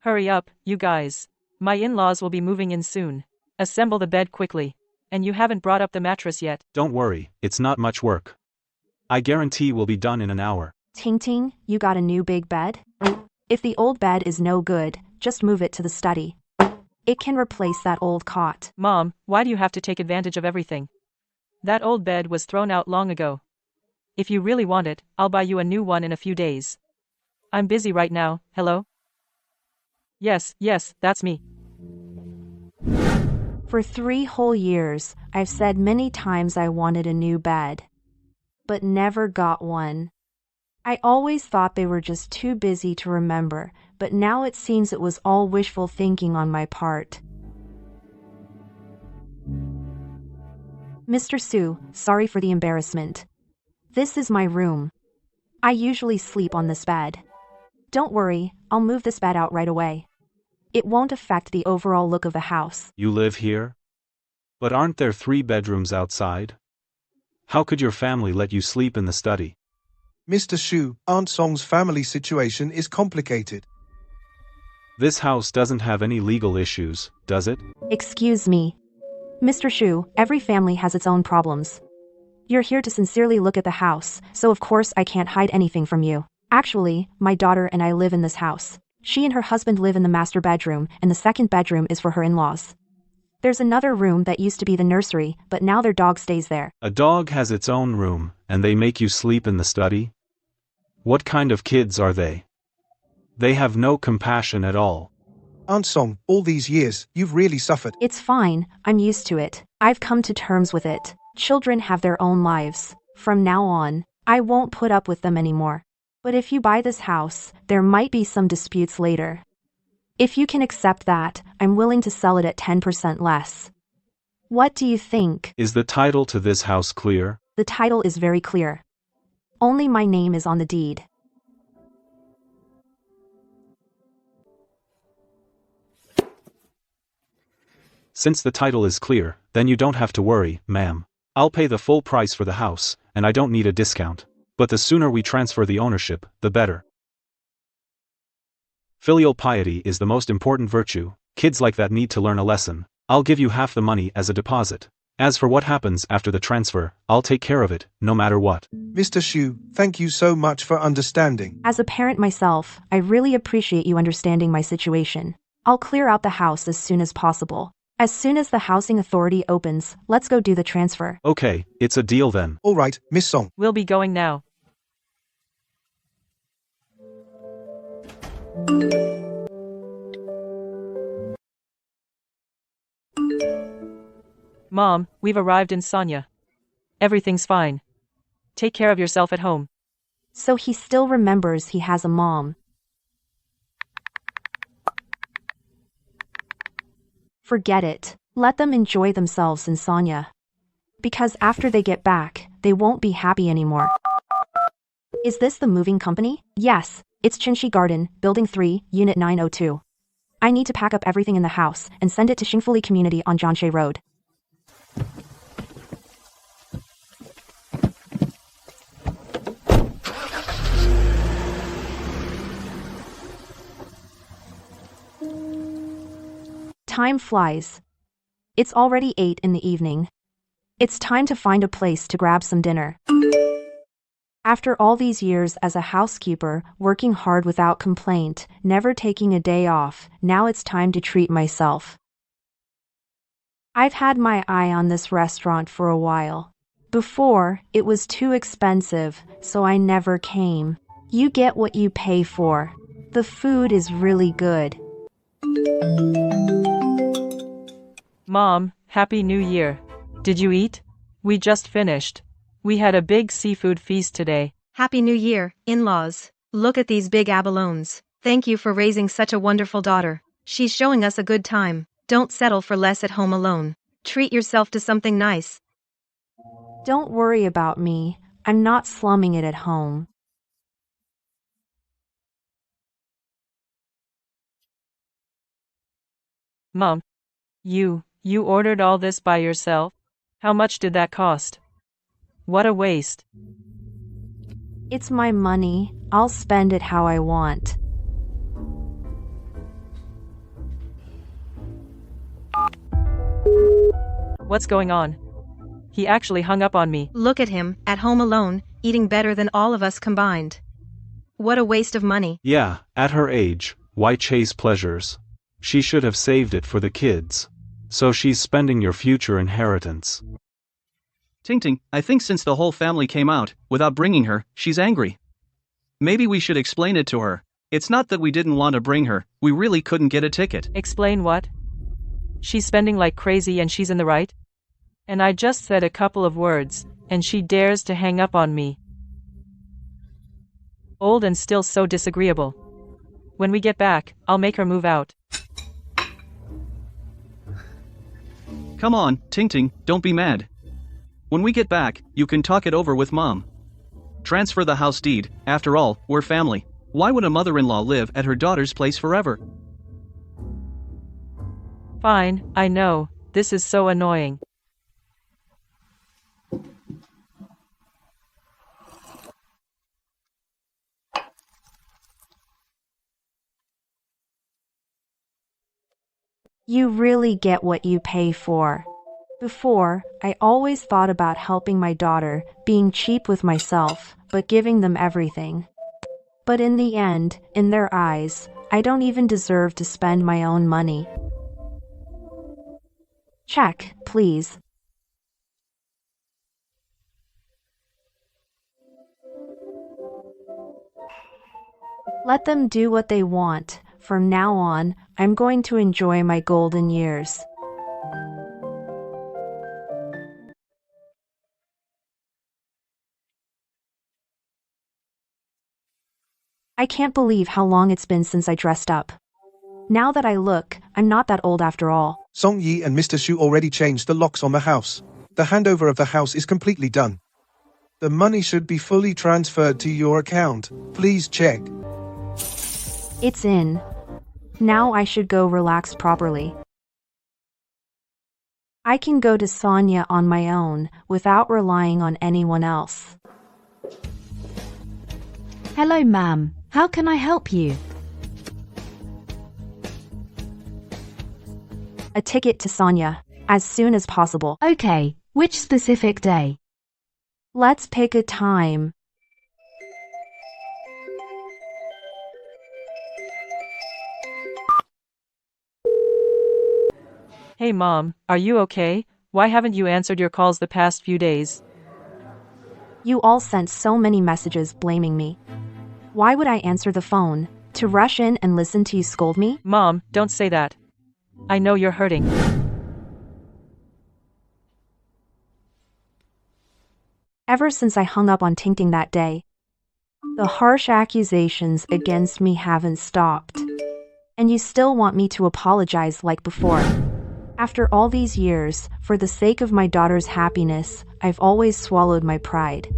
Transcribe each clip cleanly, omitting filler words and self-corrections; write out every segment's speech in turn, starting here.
Hurry up, you guys. My in-laws will be moving in soon. Assemble the bed quickly. And you haven't brought up the mattress yet. Don't worry, it's not much work. I guarantee we'll be done in an hour. Ting Ting, you got a new big bed? If the old bed is no good, just move it to the study. It can replace that old cot. Mom, why do you have to take advantage of everything? That old bed was thrown out long ago. If you really want it, I'll buy you a new one in a few days. I'm busy right now, hello? Yes, that's me. For 3 whole years, I've said many times I wanted a new bed. But never got one. I always thought they were just too busy to remember, but now it seems it was all wishful thinking on my part. Mr. Sue, sorry for the embarrassment. This is my room. I usually sleep on this bed. Don't worry, I'll move this bed out right away. It won't affect the overall look of the house. You live here? But aren't there 3 bedrooms outside? How could your family let you sleep in the study? Mr. Shu, Aunt Song's family situation is complicated. This house doesn't have any legal issues, does it? Excuse me. Mr. Shu, every family has its own problems. You're here to sincerely look at the house, so of course I can't hide anything from you. Actually, my daughter and I live in this house. She and her husband live in the master bedroom, and the second bedroom is for her in-laws. There's another room that used to be the nursery, but now their dog stays there. A dog has its own room, and they make you sleep in the study? What kind of kids are they? They have no compassion at all. Aunt Song, all these years, you've really suffered. It's fine, I'm used to it. I've come to terms with it. Children have their own lives. From now on, I won't put up with them anymore. But if you buy this house, there might be some disputes later. If you can accept that, I'm willing to sell it at 10% less. What do you think? Is the title to this house clear? The title is very clear. Only my name is on the deed. Since the title is clear, then you don't have to worry, ma'am. I'll pay the full price for the house, and I don't need a discount. But the sooner we transfer the ownership, the better. Filial piety is the most important virtue. Kids like that need to learn a lesson. I'll give you half the money as a deposit. As for what happens after the transfer, I'll take care of it, no matter what. Mr. Shu, thank you so much for understanding. As a parent myself, I really appreciate you understanding my situation. I'll clear out the house as soon as possible. As soon as the housing authority opens, let's go do the transfer. Okay, it's a deal then. All right, Miss Song. We'll be going now. Mom, we've arrived in Sonia. Everything's fine. Take care of yourself at home. So he still remembers he has a mom. Forget it. Let them enjoy themselves in Sonia. Because after they get back, they won't be happy anymore. Is this the moving company? Yes, it's Chinshi Garden, Building 3, Unit 902. I need to pack up everything in the house and send it to Xingfuli Community on Jianshe Road. Time flies. It's already 8 in the evening. It's time to find a place to grab some dinner. After all these years as a housekeeper, working hard without complaint, never taking a day off, now it's time to treat myself. I've had my eye on this restaurant for a while. Before, it was too expensive, so I never came. You get what you pay for. The food is really good. Mom, Happy New Year. Did you eat? We just finished. We had a big seafood feast today. Happy New Year, in-laws. Look at these big abalones. Thank you for raising such a wonderful daughter. She's showing us a good time. Don't settle for less at home alone. Treat yourself to something nice. Don't worry about me. I'm not slumming it at home. Mom, you ordered all this by yourself? How much did that cost? What a waste. It's my money. I'll spend it how I want. What's going on? He actually hung up on me. Look at him, at home alone, eating better than all of us combined. What a waste of money. Yeah, at her age, why chase pleasures? She should have saved it for the kids. So she's spending your future inheritance. Ting, I think since the whole family came out, without bringing her, she's angry. Maybe we should explain it to her. It's not that we didn't want to bring her, we really couldn't get a ticket. Explain what? She's spending like crazy and she's in the right? And I just said a couple of words, and she dares to hang up on me. Old and still so disagreeable. When we get back, I'll make her move out. Come on, Ting, don't be mad. When we get back, you can talk it over with Mom. Transfer the house deed, after all, we're family. Why would a mother-in-law live at her daughter's place forever? Fine, I know, this is so annoying. You really get what you pay for. Before, I always thought about helping my daughter, being cheap with myself, but giving them everything. But in the end, in their eyes, I don't even deserve to spend my own money. Check, please. Let them do what they want. From now on, I'm going to enjoy my golden years. I can't believe how long it's been since I dressed up. Now that I look, I'm not that old after all. Song Yi and Mr. Shu already changed the locks on the house. The handover of the house is completely done. The money should be fully transferred to your account. Please check. It's in. Now I should go relax properly. I can go to Sonia on my own, without relying on anyone else. Hello, ma'am. How can I help you? A ticket to Sonia, as soon as possible. Okay, which specific day? Let's pick a time. Hey Mom, are you okay? Why haven't you answered your calls the past few days? You all sent so many messages blaming me. Why would I answer the phone? To rush in and listen to you scold me? Mom, don't say that. I know you're hurting. Ever since I hung up on Ting that day, the harsh accusations against me haven't stopped. And you still want me to apologize like before. After all these years, for the sake of my daughter's happiness, I've always swallowed my pride.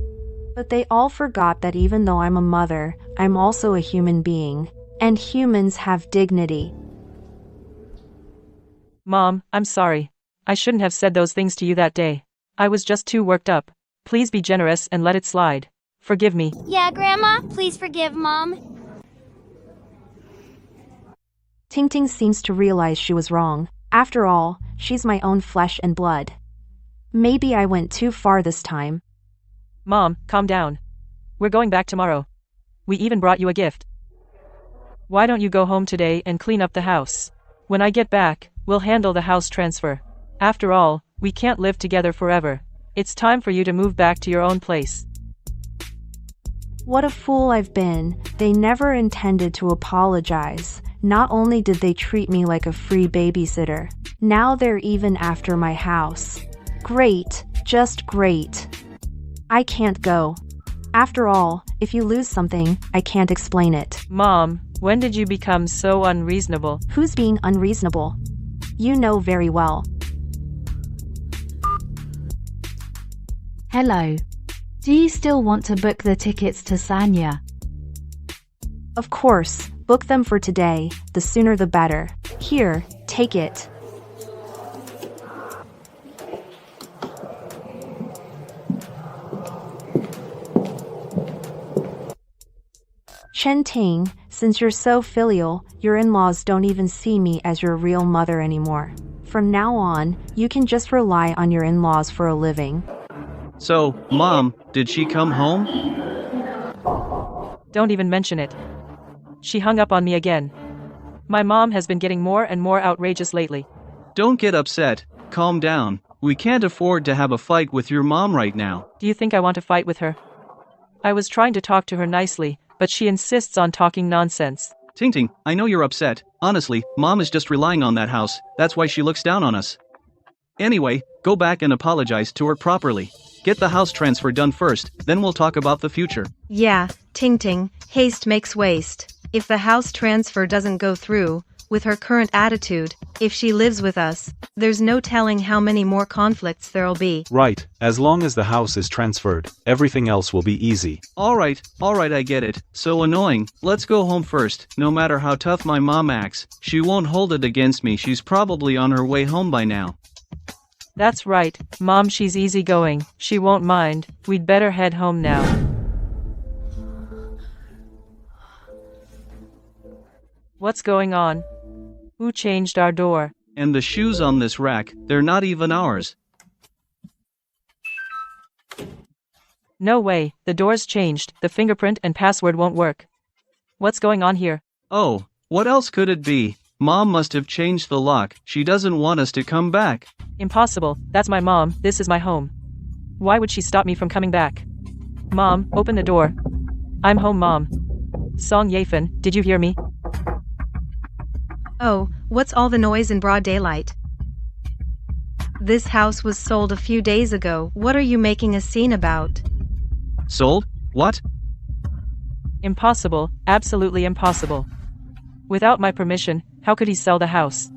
But they all forgot that even though I'm a mother, I'm also a human being. And humans have dignity. Mom, I'm sorry. I shouldn't have said those things to you that day. I was just too worked up. Please be generous and let it slide. Forgive me. Yeah, Grandma, please forgive Mom. Ting seems to realize she was wrong. After all, she's my own flesh and blood. Maybe I went too far this time. Mom, calm down. We're going back tomorrow. We even brought you a gift. Why don't you go home today and clean up the house? When I get back, we'll handle the house transfer. After all, we can't live together forever. It's time for you to move back to your own place. What a fool I've been. They never intended to apologize. Not only did they treat me like a free babysitter, now they're even after my house. Great, just great. I can't go. After all, if you lose something, I can't explain it. Mom, when did you become so unreasonable? Who's being unreasonable? You know very well. Hello. Do you still want to book the tickets to Sanya? Of course, book them for today, the sooner the better. Here, take it. Chen Ting, Since you're so filial, your in-laws don't even see me as your real mother anymore. From now on, you can just rely on your in-laws for a living. So, Mom, did she come home? Don't even mention it. She hung up on me again. My mom has been getting more and more outrageous lately. Don't get upset. Calm down. We can't afford to have a fight with your mom right now. Do you think I want to fight with her? I was trying to talk to her nicely, but she insists on talking nonsense. Ting, I know you're upset. Honestly, Mom is just relying on that house. That's why she looks down on us. Anyway, go back and apologize to her properly. Get the house transfer done first, then we'll talk about the future. Yeah, Ting, haste makes waste. If the house transfer doesn't go through, with her current attitude, if she lives with us, there's no telling how many more conflicts there'll be. Right, as long as the house is transferred, everything else will be easy. Alright, I get it. So annoying. Let's go home first. No matter how tough my mom acts, she won't hold it against me. She's probably on her way home by now. That's right, Mom, she's easygoing. She won't mind. We'd better head home now. What's going on? Who changed our door? And the shoes on this rack, they're not even ours. No way, the door's changed. The fingerprint and password won't work. What's going on here? Oh, what else could it be? Mom must have changed the lock. She doesn't want us to come back. Impossible, that's my mom, this is my home. Why would she stop me from coming back? Mom, open the door. I'm home, Mom. Song Yafin, did you hear me? Oh, what's all the noise in broad daylight? This house was sold a few days ago. What are you making a scene about? Sold? What? Impossible, absolutely impossible. Without my permission, how could he sell the house?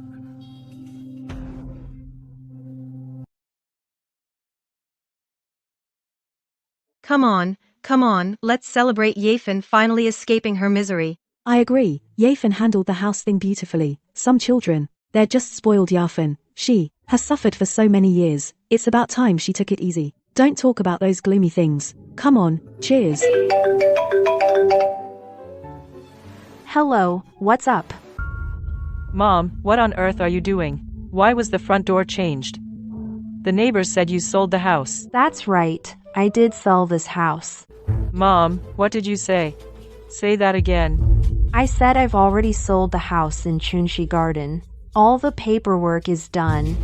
Come on, let's celebrate Yafin finally escaping her misery. I agree, Yafin handled the house thing beautifully. Some children, they're just spoiled. Yafin, she has suffered for so many years. It's about time she took it easy. Don't talk about those gloomy things. Come on, cheers. Hello, what's up? Mom, what on earth are you doing? Why was the front door changed? The neighbors said you sold the house. That's right, I did sell this house. Mom, what did you say? Say that again. I said I've already sold the house in Chunshi Garden. All the paperwork is done.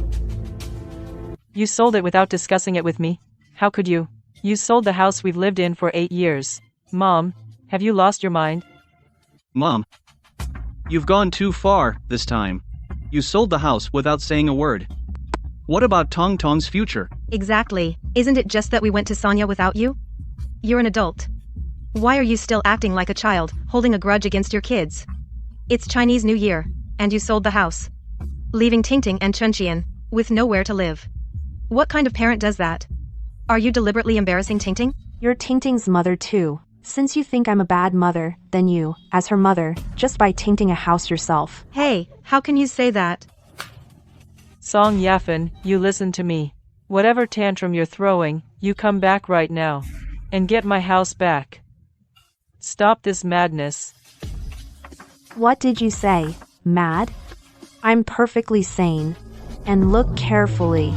You sold it without discussing it with me? How could you? You sold the house we've lived in for 8 years. Mom, have you lost your mind? Mom, you've gone too far this time. You sold the house without saying a word. What about Tong Tong's future? Exactly. Isn't it just that we went to Sonya without you? You're an adult. Why are you still acting like a child, holding a grudge against your kids? It's Chinese New Year, and you sold the house, leaving Tingting and Chunqian with nowhere to live. What kind of parent does that? Are you deliberately embarrassing Tingting? You're Tingting's mother too. Since you think I'm a bad mother, then you, as her mother, just buy Tingting a house yourself. Hey, how can you say that? Song Yafin, you listen to me. Whatever tantrum you're throwing, you come back right now. And get my house back. Stop this madness. What did you say? Mad? I'm perfectly sane. And look carefully.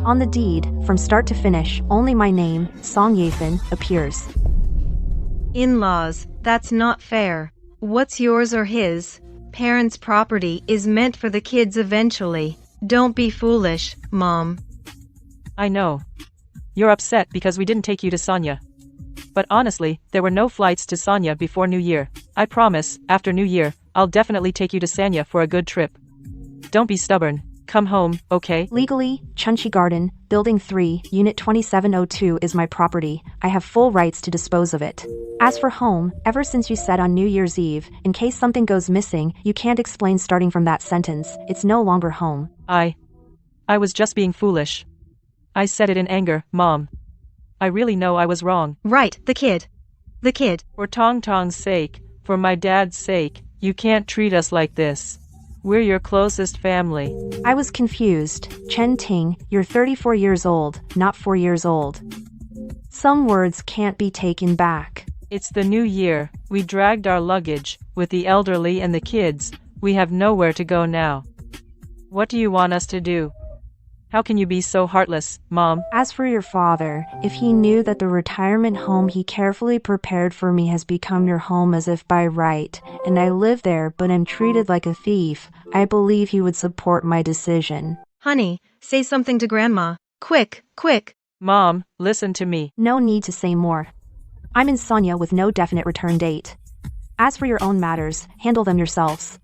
On the deed, from start to finish, only my name, Song Yafin, appears. In-laws, that's not fair. What's yours or his? Parents' property is meant for the kids eventually. Don't be foolish, Mom. I know. You're upset because we didn't take you to Sonya. But honestly, there were no flights to Sonya before New Year. I promise, after New Year, I'll definitely take you to Sanya for a good trip. Don't be stubborn. Come home, okay? Legally, Chunshi Garden, Building 3, Unit 2702 is my property. I have full rights to dispose of it. As for home, ever since you said on New Year's Eve, in case something goes missing, you can't explain starting from that sentence. It's no longer home. I was just being foolish. I said it in anger, Mom. I really know I was wrong. Right, the kid. For Tong Tong's sake, for my dad's sake, you can't treat us like this. We're your closest family. I was confused. Chen Ting, you're 34 years old, not 4 years old. Some words can't be taken back. It's the new year. We dragged our luggage. With the elderly and the kids, we have nowhere to go now. What do you want us to do? How can you be so heartless, Mom? As for your father, if he knew that the retirement home he carefully prepared for me has become your home as if by right, and I live there but am treated like a thief, I believe he would support my decision. Honey, say something to Grandma. Quick, quick. Mom, listen to me. No need to say more. I'm in Sonia with no definite return date. As for your own matters, handle them yourselves.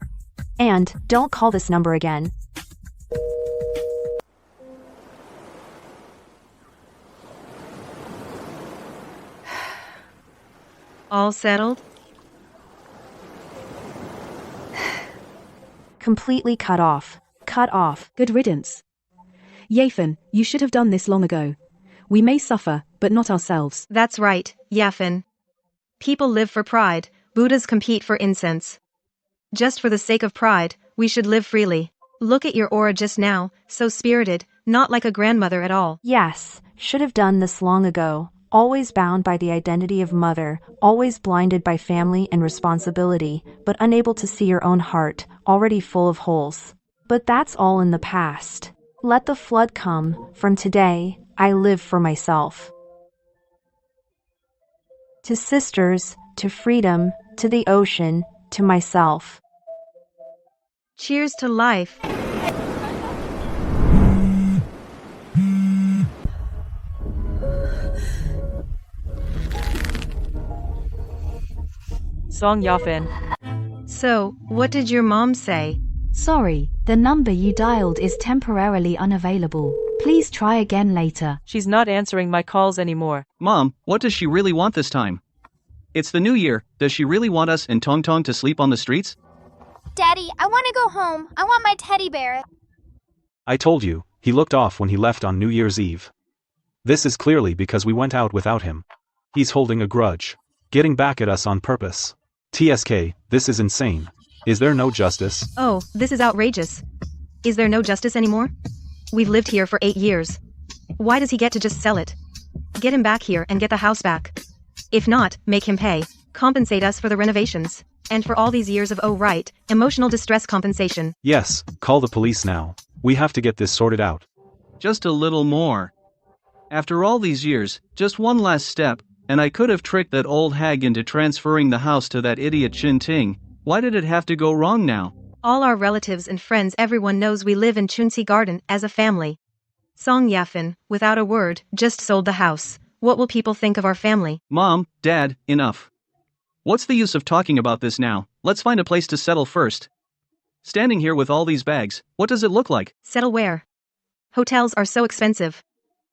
And don't call this number again. All settled? Completely cut off. Cut off. Good riddance. Yafin, you should have done this long ago. We may suffer, but not ourselves. That's right, Yafin. People live for pride, Buddhas compete for incense. Just for the sake of pride, we should live freely. Look at your aura just now, so spirited, not like a grandmother at all. Yes, should have done this long ago. Always bound by the identity of mother, always blinded by family and responsibility, but unable to see your own heart, already full of holes. But that's all in the past. Let the flood come. From today, I live for myself. To sisters, to freedom, to the ocean, to myself. Cheers to life. Song Yafin. So, what did your mom say? Sorry, the number you dialed is temporarily unavailable. Please try again later. She's not answering my calls anymore. Mom, what does she really want this time? It's the new year. Does she really want us and Tong Tong to sleep on the streets? Daddy, I want to go home. I want my teddy bear. I told you, he looked off when he left on New Year's Eve. This is clearly because we went out without him. He's holding a grudge. Getting back at us on purpose. TSK, this is insane. Is there no justice? Oh, this is outrageous. Is there no justice anymore? We've lived here for 8 years. Why does he get to just sell it? Get him back here and get the house back. If not, make him pay. Compensate us for the renovations. And for all these years of emotional distress compensation. Yes, call the police now. We have to get this sorted out. Just a little more. After all these years, just one last step, and I could have tricked that old hag into transferring the house to that idiot Chin Ting. Why did it have to go wrong now? All our relatives and friends, everyone knows we live in Chunsi Garden as a family. Song Yafin, without a word, just sold the house. What will people think of our family? Mom, Dad, enough. What's the use of talking about this now? Let's find a place to settle first. Standing here with all these bags, what does it look like? Settle where? Hotels are so expensive.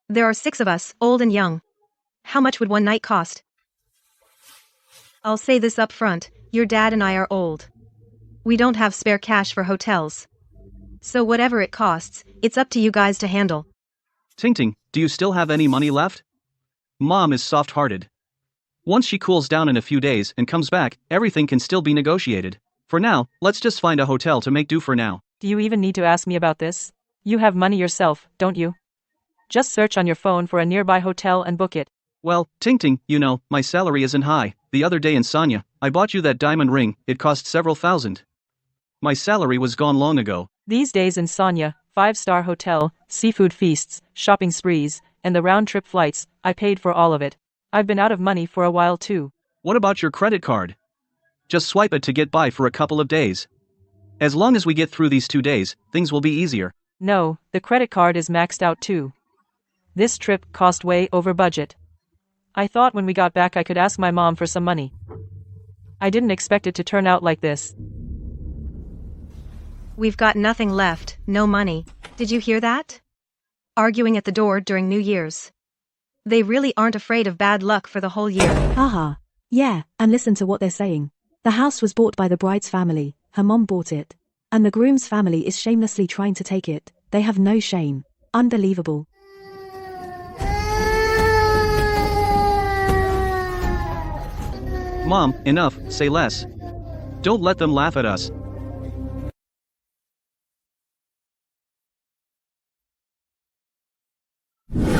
There are 6 of us, old and young. How much would one night cost? I'll say this up front, your dad and I are old. We don't have spare cash for hotels. So whatever it costs, it's up to you guys to handle. Ting Ting, do you still have any money left? Mom is soft-hearted. Once she cools down in a few days and comes back, everything can still be negotiated. For now, let's just find a hotel to make do for now. Do you even need to ask me about this? You have money yourself, don't you? Just search on your phone for a nearby hotel and book it. Well, Ting Ting, you know, my salary isn't high. The other day in Sonia, I bought you that diamond ring, it cost several thousand. My salary was gone long ago. These days in Sonia, 5-star hotel, seafood feasts, shopping sprees, and the round-trip flights, I paid for all of it. I've been out of money for a while too. What about your credit card? Just swipe it to get by for a couple of days. As long as we get through these 2 days, things will be easier. No, the credit card is maxed out too. This trip cost way over budget. I thought when we got back I could ask my mom for some money. I didn't expect it to turn out like this. We've got nothing left, no money. Did you hear that? Arguing at the door during New Year's. They really aren't afraid of bad luck for the whole year. Haha. Yeah, and listen to what they're saying. The house was bought by the bride's family, her mom bought it. And the groom's family is shamelessly trying to take it. They have no shame. Unbelievable. Mom, enough, say less. Don't let them laugh at us.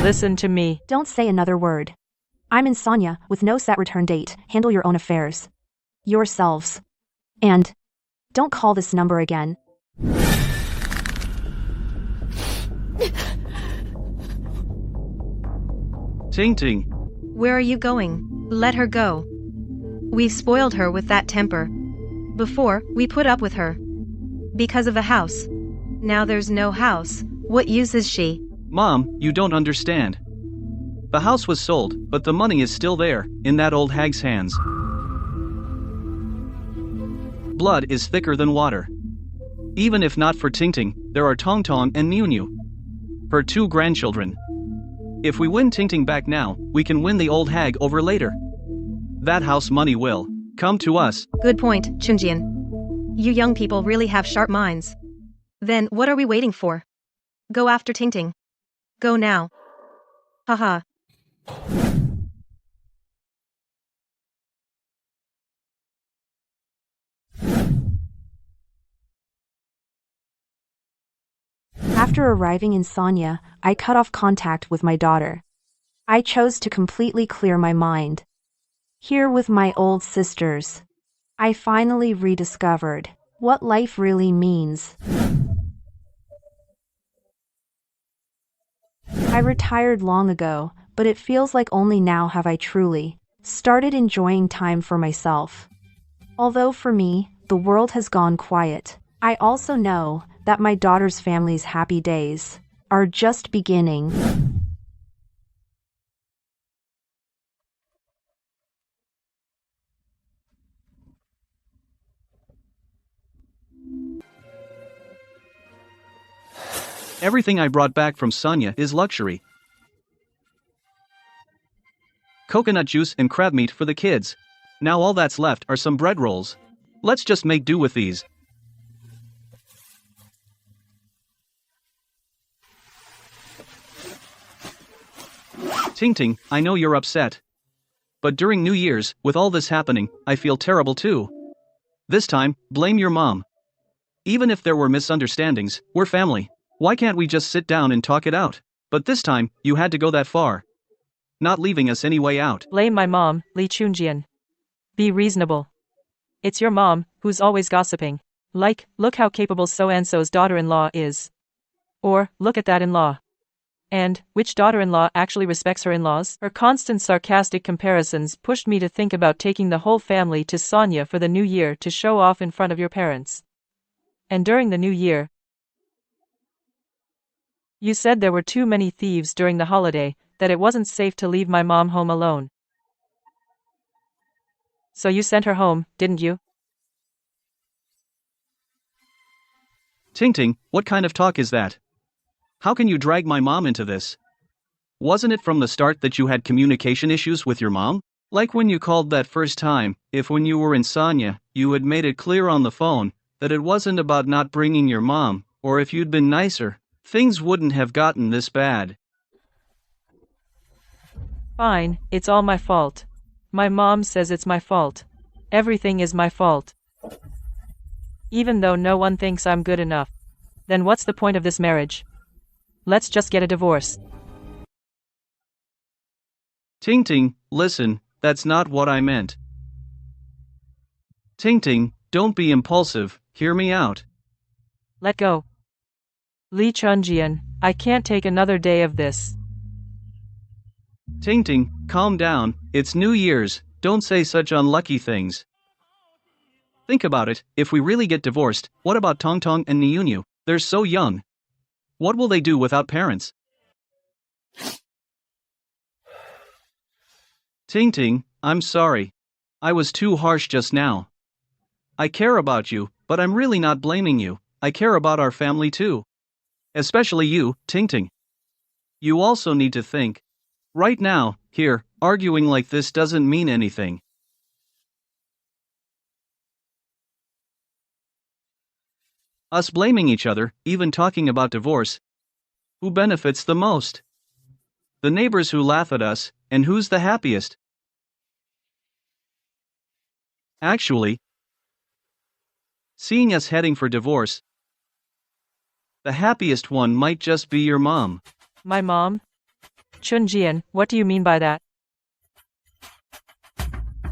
Listen to me. Don't say another word. I'm in Sonia, with no set return date. Handle your own affairs. Yourselves. And don't call this number again. Ting Ting. Where are you going? Let her go. We've spoiled her with that temper. Before, we put up with her. Because of a house. Now there's no house. What use is she? Mom, you don't understand. The house was sold, but the money is still there, in that old hag's hands. Blood is thicker than water. Even if not for Ting Ting, there are Tong Tong and Niu Niu, her 2 grandchildren. If we win Ting Ting back now, we can win the old hag over later. That house money will come to us. Good point, Chunjian. You young people really have sharp minds. Then what are we waiting for? Go after Ting Ting. Go now. Haha. After arriving in Sonia, I cut off contact with my daughter. I chose to completely clear my mind. Here with my old sisters, I finally rediscovered what life really means. I retired long ago, but it feels like only now have I truly started enjoying time for myself. Although for me, the world has gone quiet, I also know that my daughter's family's happy days are just beginning. Everything I brought back from Sonia is luxury. Coconut juice and crab meat for the kids. Now all that's left are some bread rolls. Let's just make do with these. Ting Ting, I know you're upset. But during New Year's, with all this happening, I feel terrible too. This time, blame your mom. Even if there were misunderstandings, we're family. Why can't we just sit down and talk it out? But this time, you had to go that far. Not leaving us any way out. Blame my mom, Li Chunjian. Be reasonable. It's your mom, who's always gossiping. Like, look how capable so-and-so's daughter-in-law is. Or, look at that in-law. And, which daughter-in-law actually respects her in-laws? Her constant sarcastic comparisons pushed me to think about taking the whole family to Sonia for the new year to show off in front of your parents. And during the new year, you said there were too many thieves during the holiday, that it wasn't safe to leave my mom home alone. So you sent her home, didn't you? Ting Ting, what kind of talk is that? How can you drag my mom into this? Wasn't it from the start that you had communication issues with your mom? Like when you called that first time, if when you were in Sonia, you had made it clear on the phone that it wasn't about not bringing your mom, or if you'd been nicer, things wouldn't have gotten this bad. Fine, it's all my fault. My mom says it's my fault. Everything is my fault. Even though no one thinks I'm good enough. Then what's the point of this marriage? Let's just get a divorce. Ting Ting, listen, that's not what I meant. Ting Ting, don't be impulsive, hear me out. Let go. Li Chunjian, I can't take another day of this. Ting Ting, calm down, it's New Year's, don't say such unlucky things. Think about it, if we really get divorced, what about Tong Tong and Niu Niu? They're so young. What will they do without parents? Ting Ting, I'm sorry. I was too harsh just now. I care about you, but I'm really not blaming you. I care about our family too. Especially you, Ting Ting. You also need to think. Right now, here, arguing like this doesn't mean anything. Us blaming each other, even talking about divorce. Who benefits the most? The neighbors who laugh at us, and who's the happiest? Actually, seeing us heading for divorce, the happiest one might just be your mom. My mom? Chunjian, what do you mean by that?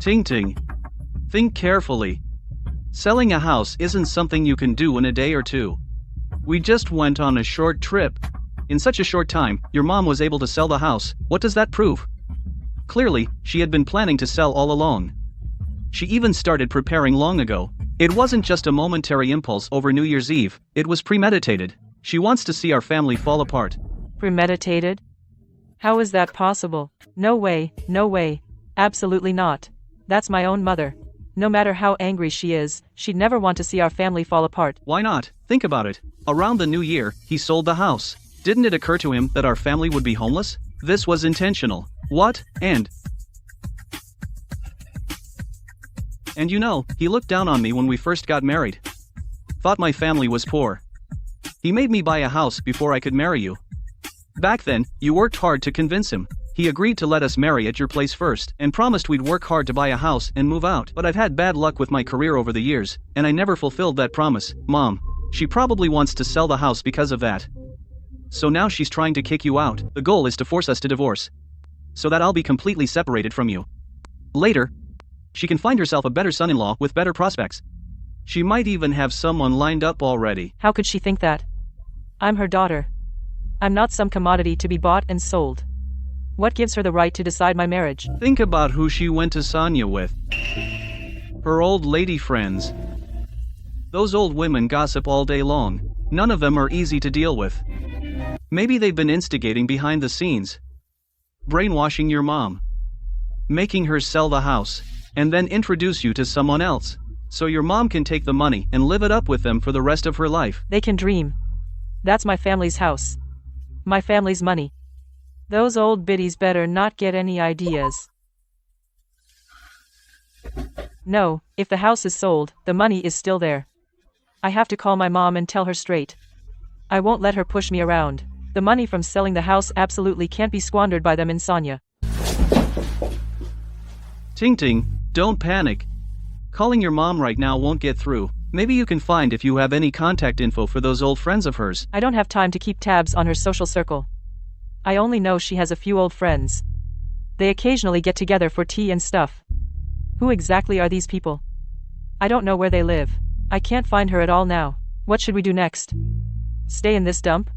Ting Ting. Think carefully. Selling a house isn't something you can do in a day or two. We just went on a short trip. In such a short time, your mom was able to sell the house. What does that prove? Clearly, she had been planning to sell all along. She even started preparing long ago. It wasn't just a momentary impulse over New Year's Eve, it was premeditated. She wants to see our family fall apart. Premeditated? How is that possible? No way, no way. Absolutely not. That's my own mother. No matter how angry she is, she'd never want to see our family fall apart. Why not? Think about it. Around the new year, he sold the house. Didn't it occur to him that our family would be homeless? This was intentional. What? And you know, he looked down on me when we first got married. Thought my family was poor. He made me buy a house before I could marry you. Back then, you worked hard to convince him. He agreed to let us marry at your place first, and promised we'd work hard to buy a house and move out. But I've had bad luck with my career over the years, and I never fulfilled that promise. Mom, she probably wants to sell the house because of that. So now she's trying to kick you out. The goal is to force us to divorce, so that I'll be completely separated from you. Later, she can find herself a better son-in-law with better prospects. She might even have someone lined up already. How could she think that? I'm her daughter. I'm not some commodity to be bought and sold. What gives her the right to decide my marriage? Think about who she went to Sonya with. Her old lady friends. Those old women gossip all day long. None of them are easy to deal with. Maybe they've been instigating behind the scenes. Brainwashing your mom. Making her sell the house, and then introduce you to someone else. So your mom can take the money and live it up with them for the rest of her life. They can dream. That's my family's house. My family's money. Those old biddies better not get any ideas. No, if the house is sold, the money is still there. I have to call my mom and tell her straight. I won't let her push me around. The money from selling the house absolutely can't be squandered by them in Sonya. Ting Ting, don't panic. Calling your mom right now won't get through. Maybe you can find if you have any contact info for those old friends of hers. I don't have time to keep tabs on her social circle. I only know she has a few old friends. They occasionally get together for tea and stuff. Who exactly are these people? I don't know where they live. I can't find her at all now. What should we do next? Stay in this dump?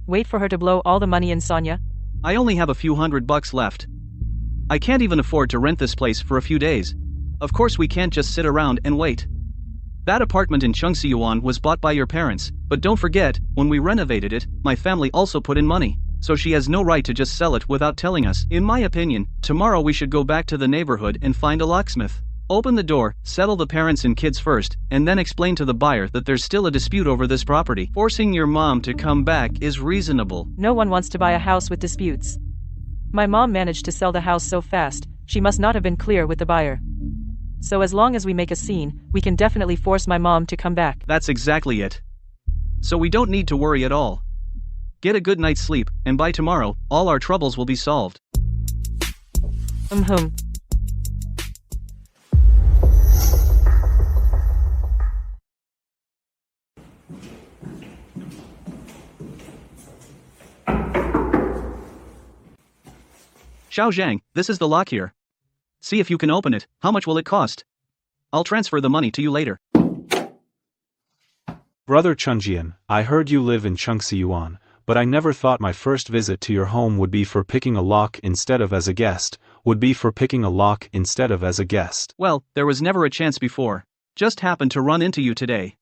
Wait for her to blow all the money in Sonya? I only have a few $100 left. I can't even afford to rent this place for a few days. Of course we can't just sit around and wait. That apartment in Cheongsi-yuan was bought by your parents, but don't forget, when we renovated it, my family also put in money. So she has no right to just sell it without telling us. In my opinion, tomorrow we should go back to the neighborhood and find a locksmith. Open the door, settle the parents and kids first, and then explain to the buyer that there's still a dispute over this property. Forcing your mom to come back is reasonable. No one wants to buy a house with disputes. My mom managed to sell the house so fast, she must not have been clear with the buyer. So as long as we make a scene, we can definitely force my mom to come back. That's exactly it. So we don't need to worry at all. Get a good night's sleep, and by tomorrow, all our troubles will be solved. Xiao Zhang, this is the lock here. See if you can open it. How much will it cost? I'll transfer the money to you later. Brother Chunjian, I heard you live in Cheongsi-yuan, but I never thought my first visit to your home would be for picking a lock instead of as a guest. Well, there was never a chance before. Just happened to run into you today.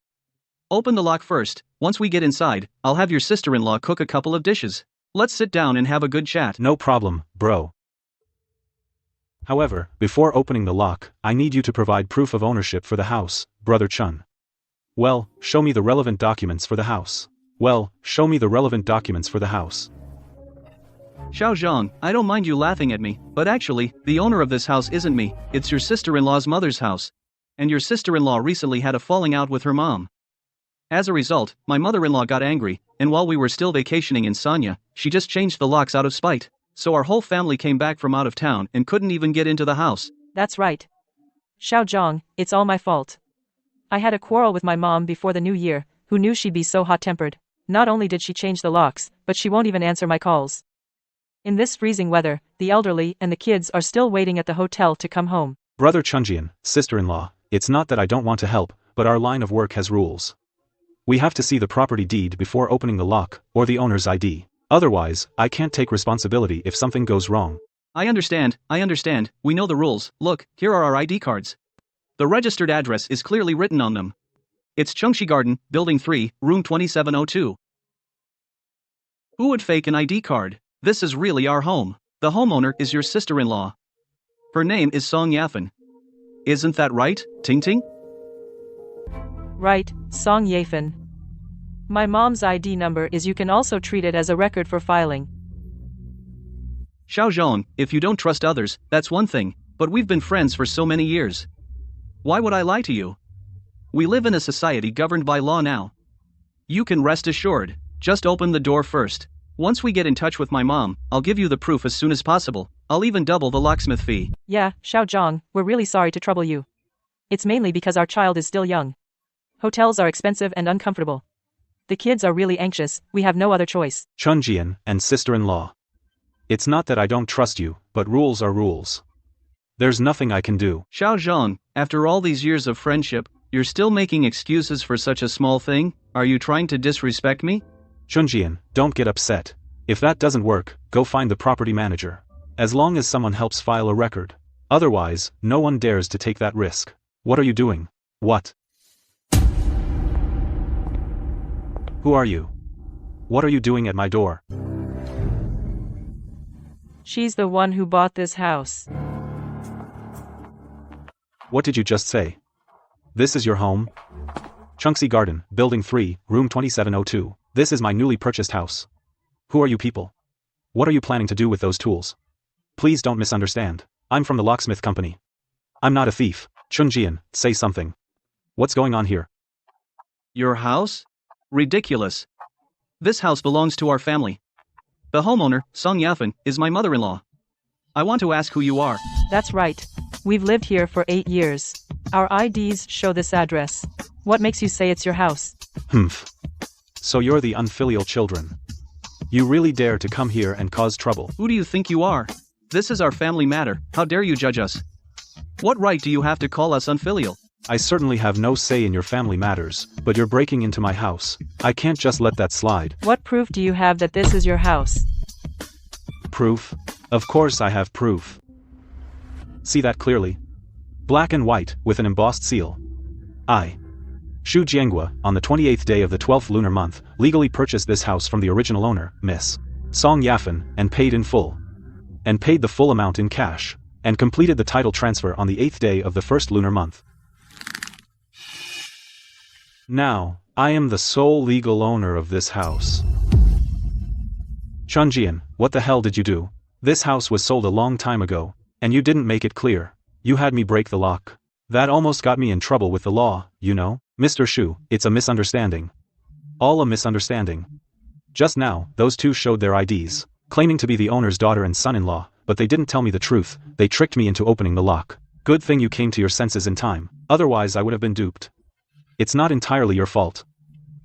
Open the lock first. Once we get inside, I'll have your sister-in-law cook a couple of dishes. Let's sit down and have a good chat. No problem, bro. However, before opening the lock, I need you to provide proof of ownership for the house, Brother Chun. Well, show me the relevant documents for the house. Xiao Zhang, I don't mind you laughing at me, but actually, the owner of this house isn't me, it's your sister-in-law's mother's house. And your sister-in-law recently had a falling out with her mom. As a result, my mother-in-law got angry, and while we were still vacationing in Sonya, she just changed the locks out of spite. So our whole family came back from out of town and couldn't even get into the house. That's right. Xiao Zhang, it's all my fault. I had a quarrel with my mom before the new year, who knew she'd be so hot-tempered. Not only did she change the locks, but she won't even answer my calls. In this freezing weather, the elderly and the kids are still waiting at the hotel to come home. Brother Chunjian, sister-in-law, it's not that I don't want to help, but our line of work has rules. We have to see the property deed before opening the lock, or the owner's ID. Otherwise, I can't take responsibility if something goes wrong. I understand, we know the rules. Look, here are our ID cards. The registered address is clearly written on them. It's Chungshi Garden, Building 3, Room 2702. Who would fake an ID card? This is really our home. The homeowner is your sister-in-law. Her name is Song Yafan. Isn't that right, Ting Ting? Right, Song Yafan. My mom's ID number is. You can also treat it as a record for filing. Xiao Zhong, if you don't trust others, that's one thing, but we've been friends for so many years. Why would I lie to you? We live in a society governed by law now. You can rest assured, just open the door first. Once we get in touch with my mom, I'll give you the proof as soon as possible. I'll even double the locksmith fee. Yeah, Xiao Zhong, we're really sorry to trouble you. It's mainly because our child is still young. Hotels are expensive and uncomfortable. The kids are really anxious, we have no other choice. Chunjian and sister-in-law. It's not that I don't trust you, but rules are rules. There's nothing I can do. Xiao Zhong, after all these years of friendship, you're still making excuses for such a small thing? Are you trying to disrespect me? Chunjian, don't get upset. If that doesn't work, go find the property manager. As long as someone helps file a record. Otherwise, no one dares to take that risk. What are you doing? What? Who are you? What are you doing at my door? She's the one who bought this house. What did you just say? This is your home? Chungshi Garden, Building 3, Room 2702. This is my newly purchased house. Who are you people? What are you planning to do with those tools? Please don't misunderstand. I'm from the locksmith company. I'm not a thief. Chunjian, say something. What's going on here? Your house? Ridiculous. This house belongs to our family. The homeowner, Song Yafan, is my mother-in-law. I want to ask who you are. That's right. We've lived here for 8 years. Our IDs show this address. What makes you say it's your house? Humph. So you're the unfilial children. You really dare to come here and cause trouble. Who do you think you are? This is our family matter. How dare you judge us? What right do you have to call us unfilial? I certainly have no say in your family matters, but you're breaking into my house. I can't just let that slide. What proof do you have that this is your house? Proof? Of course I have proof. See that clearly? Black and white, with an embossed seal. I, Xu Jianghua, on the 28th day of the 12th lunar month, legally purchased this house from the original owner, Miss Song Yafan, and paid in full. And paid the full amount in cash. And completed the title transfer on the 8th day of the 1st lunar month. Now, I am the sole legal owner of this house. Chunjian, what the hell did you do? This house was sold a long time ago, and you didn't make it clear. You had me break the lock. That almost got me in trouble with the law, you know? Mr. Xu, it's a misunderstanding. All a misunderstanding. Just now, those two showed their IDs, claiming to be the owner's daughter and son-in-law, but they didn't tell me the truth. They tricked me into opening the lock. Good thing you came to your senses in time, otherwise I would have been duped. It's not entirely your fault.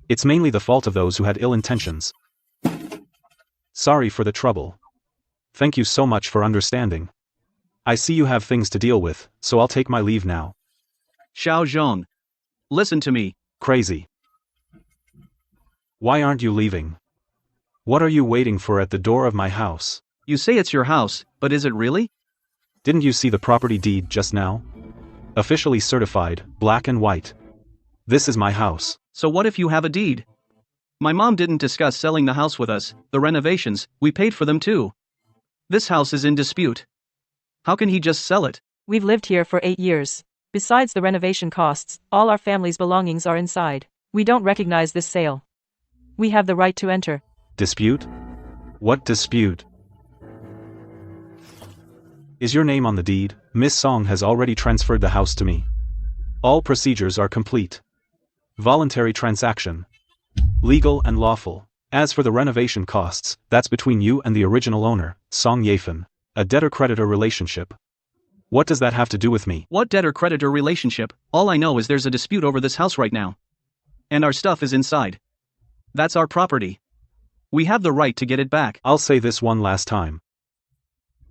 It's mainly the fault of those who had ill intentions. Sorry for the trouble. Thank you so much for understanding. I see you have things to deal with, so I'll take my leave now. Xiao Zhong. Listen to me. Crazy. Why aren't you leaving? What are you waiting for at the door of my house? You say it's your house, but is it really? Didn't you see the property deed just now? Officially certified, black and white. This is my house. So what if you have a deed? My mom didn't discuss selling the house with us. The renovations, we paid for them too. This house is in dispute. How can he just sell it? We've lived here for 8 years. Besides the renovation costs, all our family's belongings are inside. We don't recognize this sale. We have the right to enter. Dispute? What dispute? Is your name on the deed? Miss Song has already transferred the house to me. All procedures are complete. Voluntary transaction. Legal and lawful. As for the renovation costs, that's between you and the original owner, Song Yafan. A debtor-creditor relationship. What does that have to do with me? What debtor-creditor relationship? All I know is there's a dispute over this house right now. And our stuff is inside. That's our property. We have the right to get it back. I'll say this one last time.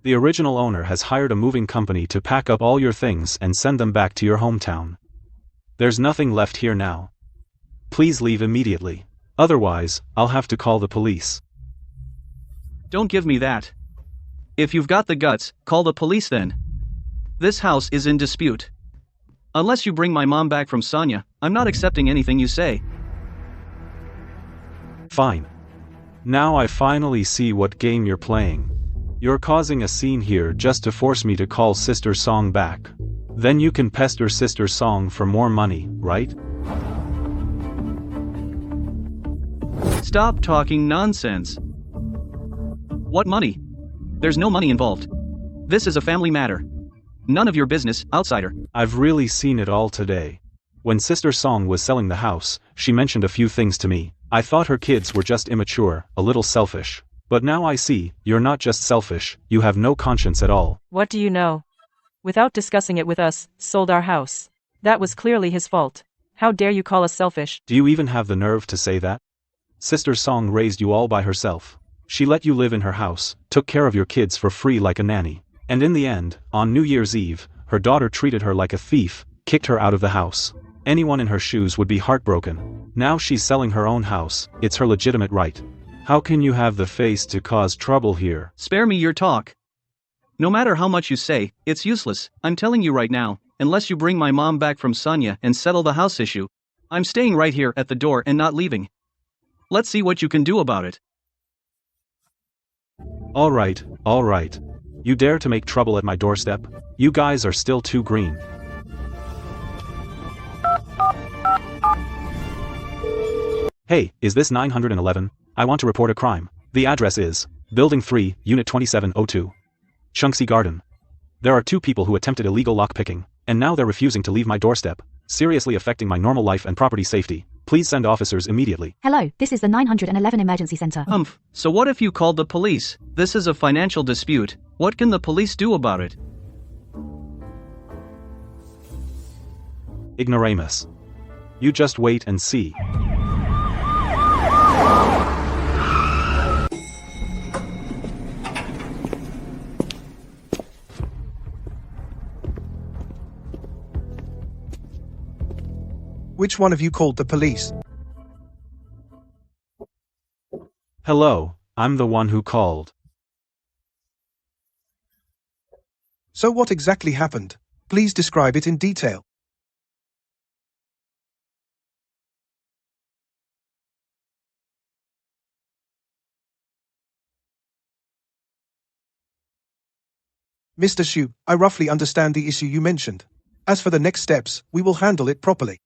The original owner has hired a moving company to pack up all your things and send them back to your hometown. There's nothing left here now. Please leave immediately. Otherwise, I'll have to call the police. Don't give me that. If you've got the guts, call the police then. This house is in dispute. Unless you bring my mom back from Sonia, I'm not accepting anything you say. Fine. Now I finally see what game you're playing. You're causing a scene here just to force me to call Sister Song back. Then you can pester Sister Song for more money, right? Stop talking nonsense. What money? There's no money involved. This is a family matter. None of your business, outsider. I've really seen it all today. When Sister Song was selling the house, she mentioned a few things to me. I thought her kids were just immature, a little selfish. But now I see, you're not just selfish, you have no conscience at all. What do you know? Without discussing it with us, sold our house. That was clearly his fault. How dare you call us selfish? Do you even have the nerve to say that? Sister Song raised you all by herself. She let you live in her house, took care of your kids for free like a nanny. And in the end, on New Year's Eve, her daughter treated her like a thief, kicked her out of the house. Anyone in her shoes would be heartbroken. Now she's selling her own house, it's her legitimate right. How can you have the face to cause trouble here? Spare me your talk. No matter how much you say, it's useless. I'm telling you right now, unless you bring my mom back from Sonia and settle the house issue, I'm staying right here at the door and not leaving. Let's see what you can do about it. All right. You dare to make trouble at my doorstep? You guys are still too green. Hey, is this 911? I want to report a crime. The address is Building 3, Unit 2702. Chunksy Garden. There are 2 people who attempted illegal lockpicking, and now they're refusing to leave my doorstep, seriously affecting my normal life and property safety. Please send officers immediately. Hello, this is the 911 Emergency Center. So what if you called the police? This is a financial dispute. What can the police do about it? Ignoramus. You just wait and see. Which one of you called the police? Hello, I'm the one who called. So what exactly happened? Please describe it in detail. Mr. Shu, I roughly understand the issue you mentioned. As for the next steps, we will handle it properly.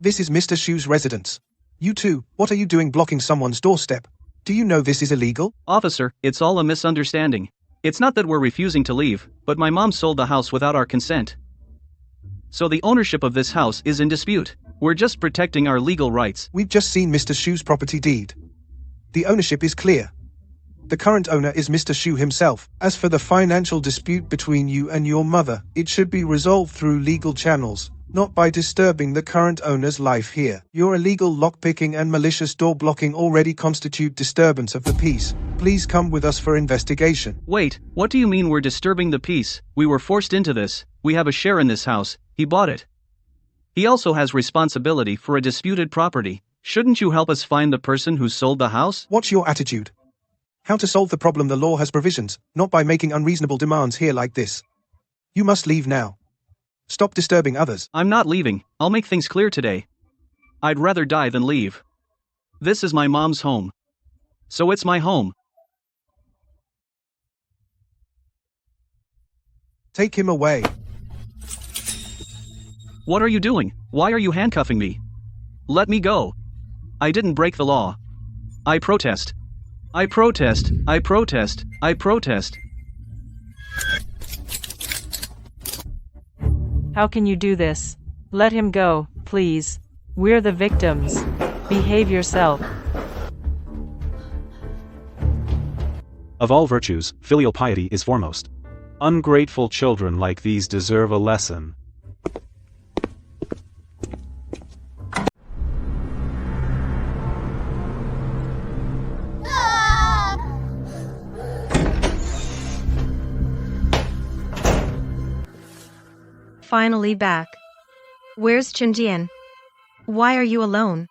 This is Mr. Shu's residence. You two, what are you doing blocking someone's doorstep? Do you know this is illegal? Officer, it's all a misunderstanding. It's not that we're refusing to leave, but my mom sold the house without our consent. So the ownership of this house is in dispute. We're just protecting our legal rights. We've just seen Mr. Shu's property deed. The ownership is clear. The current owner is Mr. Shu himself. As for the financial dispute between you and your mother, it should be resolved through legal channels, not by disturbing the current owner's life here. Your illegal lockpicking and malicious door blocking already constitute disturbance of the peace. Please come with us for investigation. Wait, what do you mean we're disturbing the peace? We were forced into this. We have a share in this house. He bought it. He also has responsibility for a disputed property. Shouldn't you help us find the person who sold the house? What's your attitude? How to solve the problem? The law has provisions, not by making unreasonable demands here like this. You must leave now. Stop disturbing others. I'm not leaving. I'll make things clear today. I'd rather die than leave. This is my mom's home. So it's my home. Take him away. What are you doing? Why are you handcuffing me? Let me go. I didn't break the law. I protest. I protest. I protest. I protest. How can you do this? Let him go, please. We're the victims. Behave yourself. Of all virtues, filial piety is foremost. Ungrateful children like these deserve a lesson. finally back. Where's Chunjian? Why are you alone?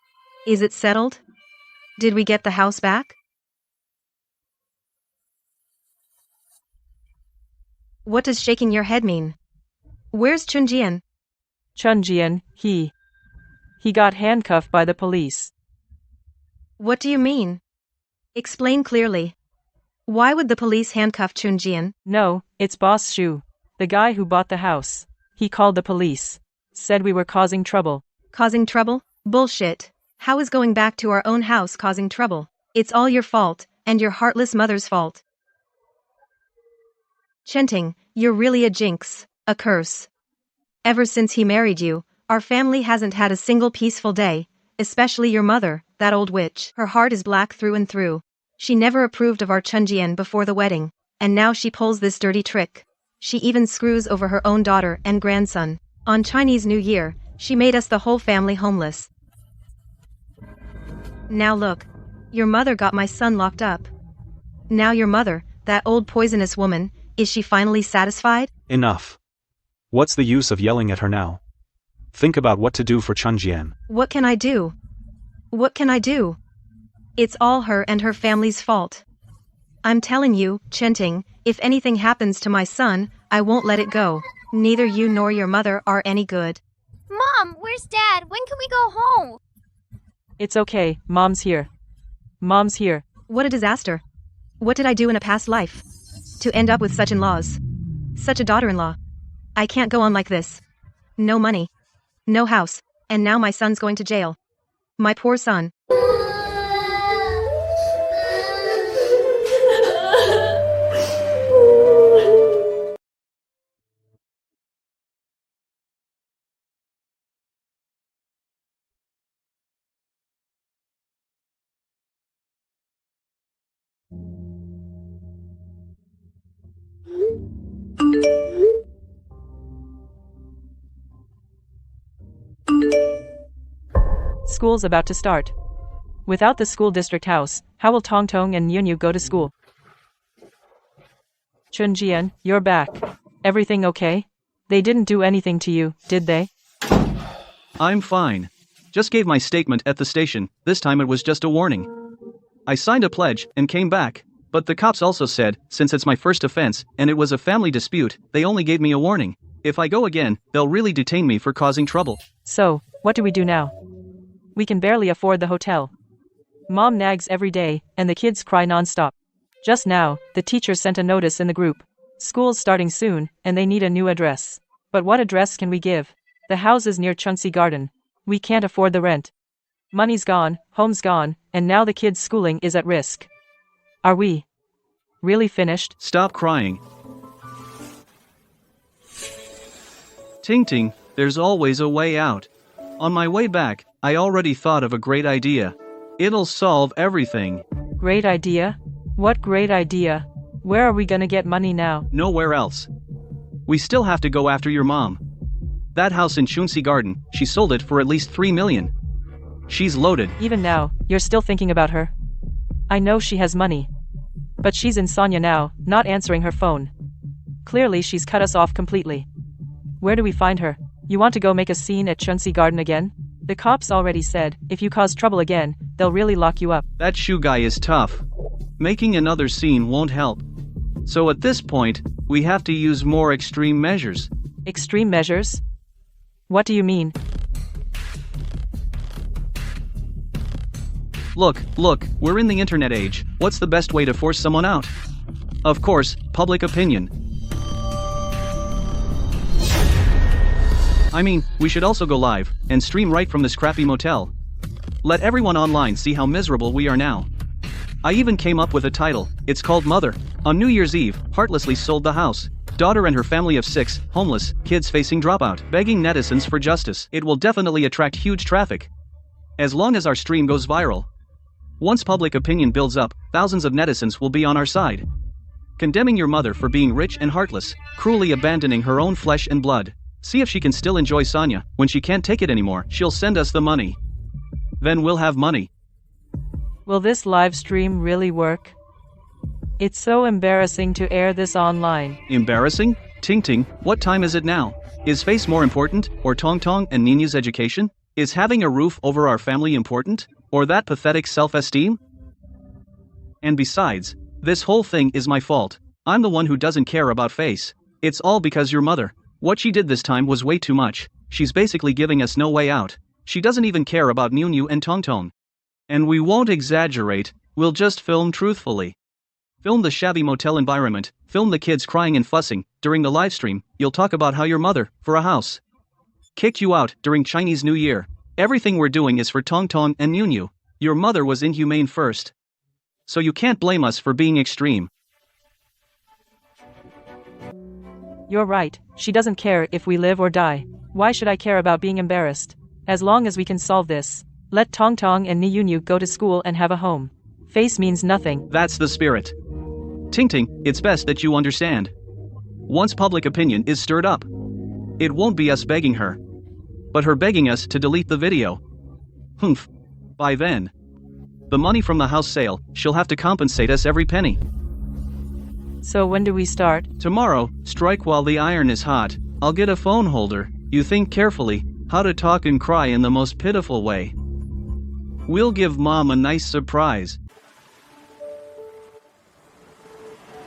Is it settled? Did we get the house back? What does shaking your head mean? Where's Chunjian? Chunjian, he got handcuffed by the police. What do you mean? Explain clearly. Why would the police handcuff Chunjian? No, it's Boss Shu, the guy who bought the house. He called the police. Said we were causing trouble. Causing trouble? Bullshit. How is going back to our own house causing trouble? It's all your fault, and your heartless mother's fault. Chenting, you're really a jinx, a curse. Ever since he married you, our family hasn't had a single peaceful day, especially your mother, that old witch. Her heart is black through and through. She never approved of our Chunjian before the wedding, and now she pulls this dirty trick. She even screws over her own daughter and grandson. On Chinese New Year, she made us the whole family homeless. Now look, your mother got my son locked up. Now your mother, that old poisonous woman, is she finally satisfied? Enough. What's the use of yelling at her now? Think about what to do for Chunjian. What can I do? What can I do? It's all her and her family's fault. I'm telling you, Chenting, if anything happens to my son, I won't let it go. Neither you nor your mother are any good. Mom, where's Dad? When can we go home? It's okay, Mom's here. Mom's here. What a disaster. What did I do in a past life to end up with such in-laws? Such a daughter-in-law. I can't go on like this. No money. No house. And now my son's going to jail. My poor son. School's about to start. Without the school district house, how will Tong Tong and Yunyu go to school? Chunjian, you're back. Everything okay? They didn't do anything to you, did they? I'm fine. Just gave my statement at the station, this time it was just a warning. I signed a pledge and came back, but the cops also said, since it's my first offense and it was a family dispute, they only gave me a warning. If I go again, they'll really detain me for causing trouble. So, what do we do now? We can barely afford the hotel. Mom nags every day, and the kids cry non-stop. Just now, the teacher sent a notice in the group. School's starting soon, and they need a new address. But what address can we give? The house is near Chunxi Garden. We can't afford the rent. Money's gone, home's gone, and now the kids' schooling is at risk. Are we really finished? Stop crying. Ting Ting, there's always a way out. On my way back, I already thought of a great idea. It'll solve everything. Great idea? What great idea? Where are we gonna get money now? Nowhere else. We still have to go after your mom. That house in Chunxi Garden, she sold it for at least 3 million. She's loaded. Even now, you're still thinking about her. I know she has money. But she's in Sonya now, not answering her phone. Clearly she's cut us off completely. Where do we find her? You want to go make a scene at Chunxi Garden again? The cops already said, if you cause trouble again, they'll really lock you up. That Shu guy is tough. Making another scene won't help. So at this point, we have to use more extreme measures. Extreme measures? What do you mean? Look, we're in the internet age. What's the best way to force someone out? Of course, public opinion. I mean, we should also go live, and stream right from this crappy motel. Let everyone online see how miserable we are now. I even came up with a title, it's called Mother. On New Year's Eve, heartlessly sold the house. Daughter and her family of 6, homeless, kids facing dropout, begging netizens for justice. It will definitely attract huge traffic. As long as our stream goes viral. Once public opinion builds up, thousands of netizens will be on our side. Condemning your mother for being rich and heartless, cruelly abandoning her own flesh and blood. See if she can still enjoy Sonya. When she can't take it anymore, she'll send us the money. Then we'll have money. Will this live stream really work? It's so embarrassing to air this online. Embarrassing? Ting Ting, what time is it now? Is face more important, or Tong Tong and Ninu's education? Is having a roof over our family important, or that pathetic self-esteem? And besides, this whole thing is my fault. I'm the one who doesn't care about face. It's all because your mother. What she did this time was way too much. She's basically giving us no way out. She doesn't even care about Ninu and Tong Tong. And we won't exaggerate, we'll just film truthfully. Film the shabby motel environment, film the kids crying and fussing. During the live stream, you'll talk about how your mother, for a house, kicked you out during Chinese New Year. Everything we're doing is for Tong Tong and Ninu. Your mother was inhumane first. So you can't blame us for being extreme. You're right, she doesn't care if we live or die. Why should I care about being embarrassed? As long as we can solve this, let Tong Tong and Ninu go to school and have a home. Face means nothing. That's the spirit. Ting Ting, it's best that you understand. Once public opinion is stirred up, it won't be us begging her, but her begging us to delete the video. Humph. By then, the money from the house sale, she'll have to compensate us every penny. So when do we start? Tomorrow, strike while the iron is hot. I'll get a phone holder. You think carefully how to talk and cry in the most pitiful way. We'll give Mom a nice surprise.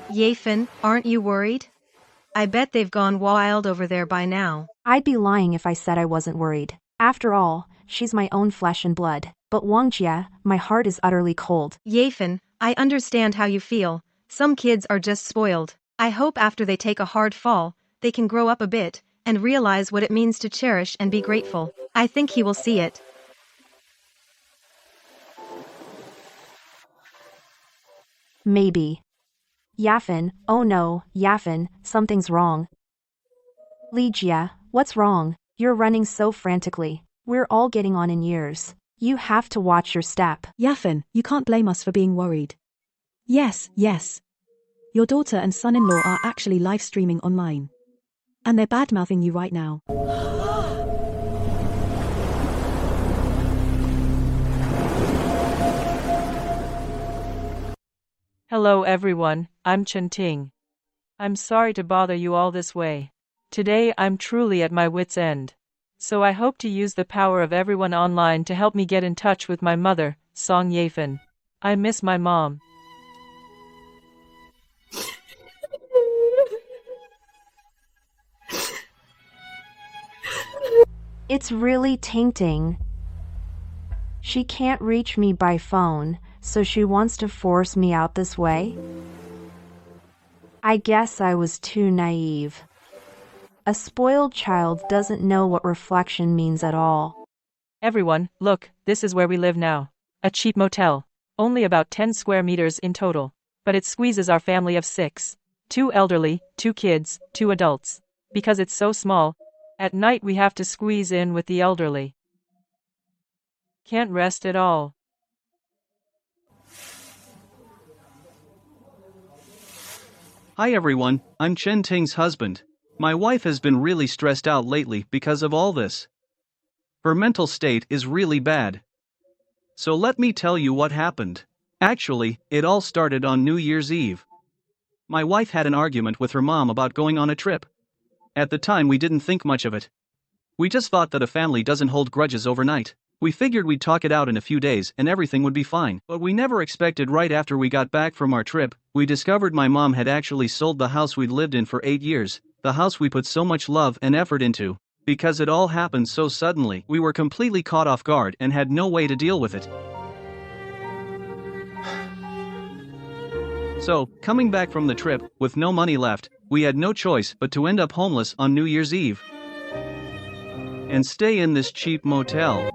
Yafin, aren't you worried? I bet they've gone wild over there by now. I'd be lying if I said I wasn't worried. After all, she's my own flesh and blood. But Wangjia, my heart is utterly cold. Yafin, I understand how you feel. Some kids are just spoiled. I hope after they take a hard fall, they can grow up a bit and realize what it means to cherish and be grateful. I think he will see it. Maybe. Yafin, oh no, Yafin, something's wrong. Lijia, what's wrong? You're running so frantically. We're all getting on in years. You have to watch your step. Yafin, you can't blame us for being worried. Yes. Your daughter and son-in-law are actually live streaming online. And they're bad-mouthing you right now. Hello everyone, I'm Chen Ting. I'm sorry to bother you all this way. Today I'm truly at my wit's end. So I hope to use the power of everyone online to help me get in touch with my mother, Song Yafin. I miss my mom. It's really Ting. She can't reach me by phone, so she wants to force me out this way? I guess I was too naive. A spoiled child doesn't know what reflection means at all. Everyone, look, this is where we live now. A cheap motel. Only about 10 square meters in total. But it squeezes our family of 6. 2 elderly, 2 kids, 2 adults. Because it's so small, at night we have to squeeze in with the elderly. Can't rest at all. Hi everyone, I'm Chen Ting's husband. My wife has been really stressed out lately because of all this. Her mental state is really bad. So let me tell you what happened. Actually, it all started on New Year's Eve. My wife had an argument with her mom about going on a trip. At the time we didn't think much of it. We just thought that a family doesn't hold grudges overnight. We figured we'd talk it out in a few days and everything would be fine. But we never expected right after we got back from our trip, we discovered my mom had actually sold the house we'd lived in for 8 years, the house we put so much love and effort into. Because it all happened so suddenly, we were completely caught off guard and had no way to deal with it. So, coming back from the trip, with no money left, we had no choice but to end up homeless on New Year's Eve. And stay in this cheap motel.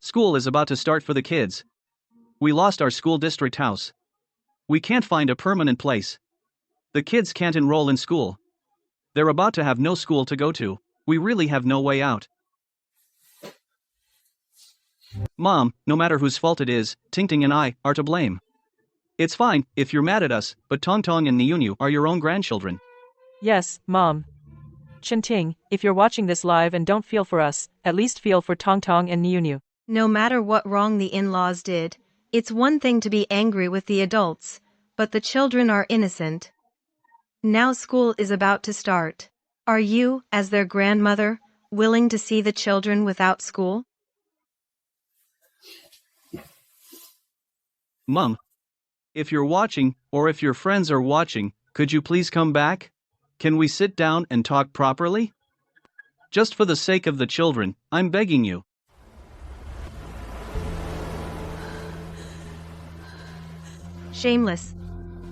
School is about to start for the kids. We lost our school district house. We can't find a permanent place. The kids can't enroll in school. They're about to have no school to go to. We really have no way out. Mom, no matter whose fault it is, Ting Ting and I are to blame. It's fine if you're mad at us, but Tong Tong and Niyunyu are your own grandchildren. Yes, Mom. Chen Ting, if you're watching this live and don't feel for us, at least feel for Tong Tong and Niyunyu. No matter what wrong the in-laws did, It's one thing to be angry with the adults, but the children are innocent. Now school is about to start. Are you, as their grandmother, willing to see the children without school? Mom, if you're watching, or if your friends are watching, could you please come back? Can we sit down and talk properly? Just for the sake of the children, I'm begging you. Shameless.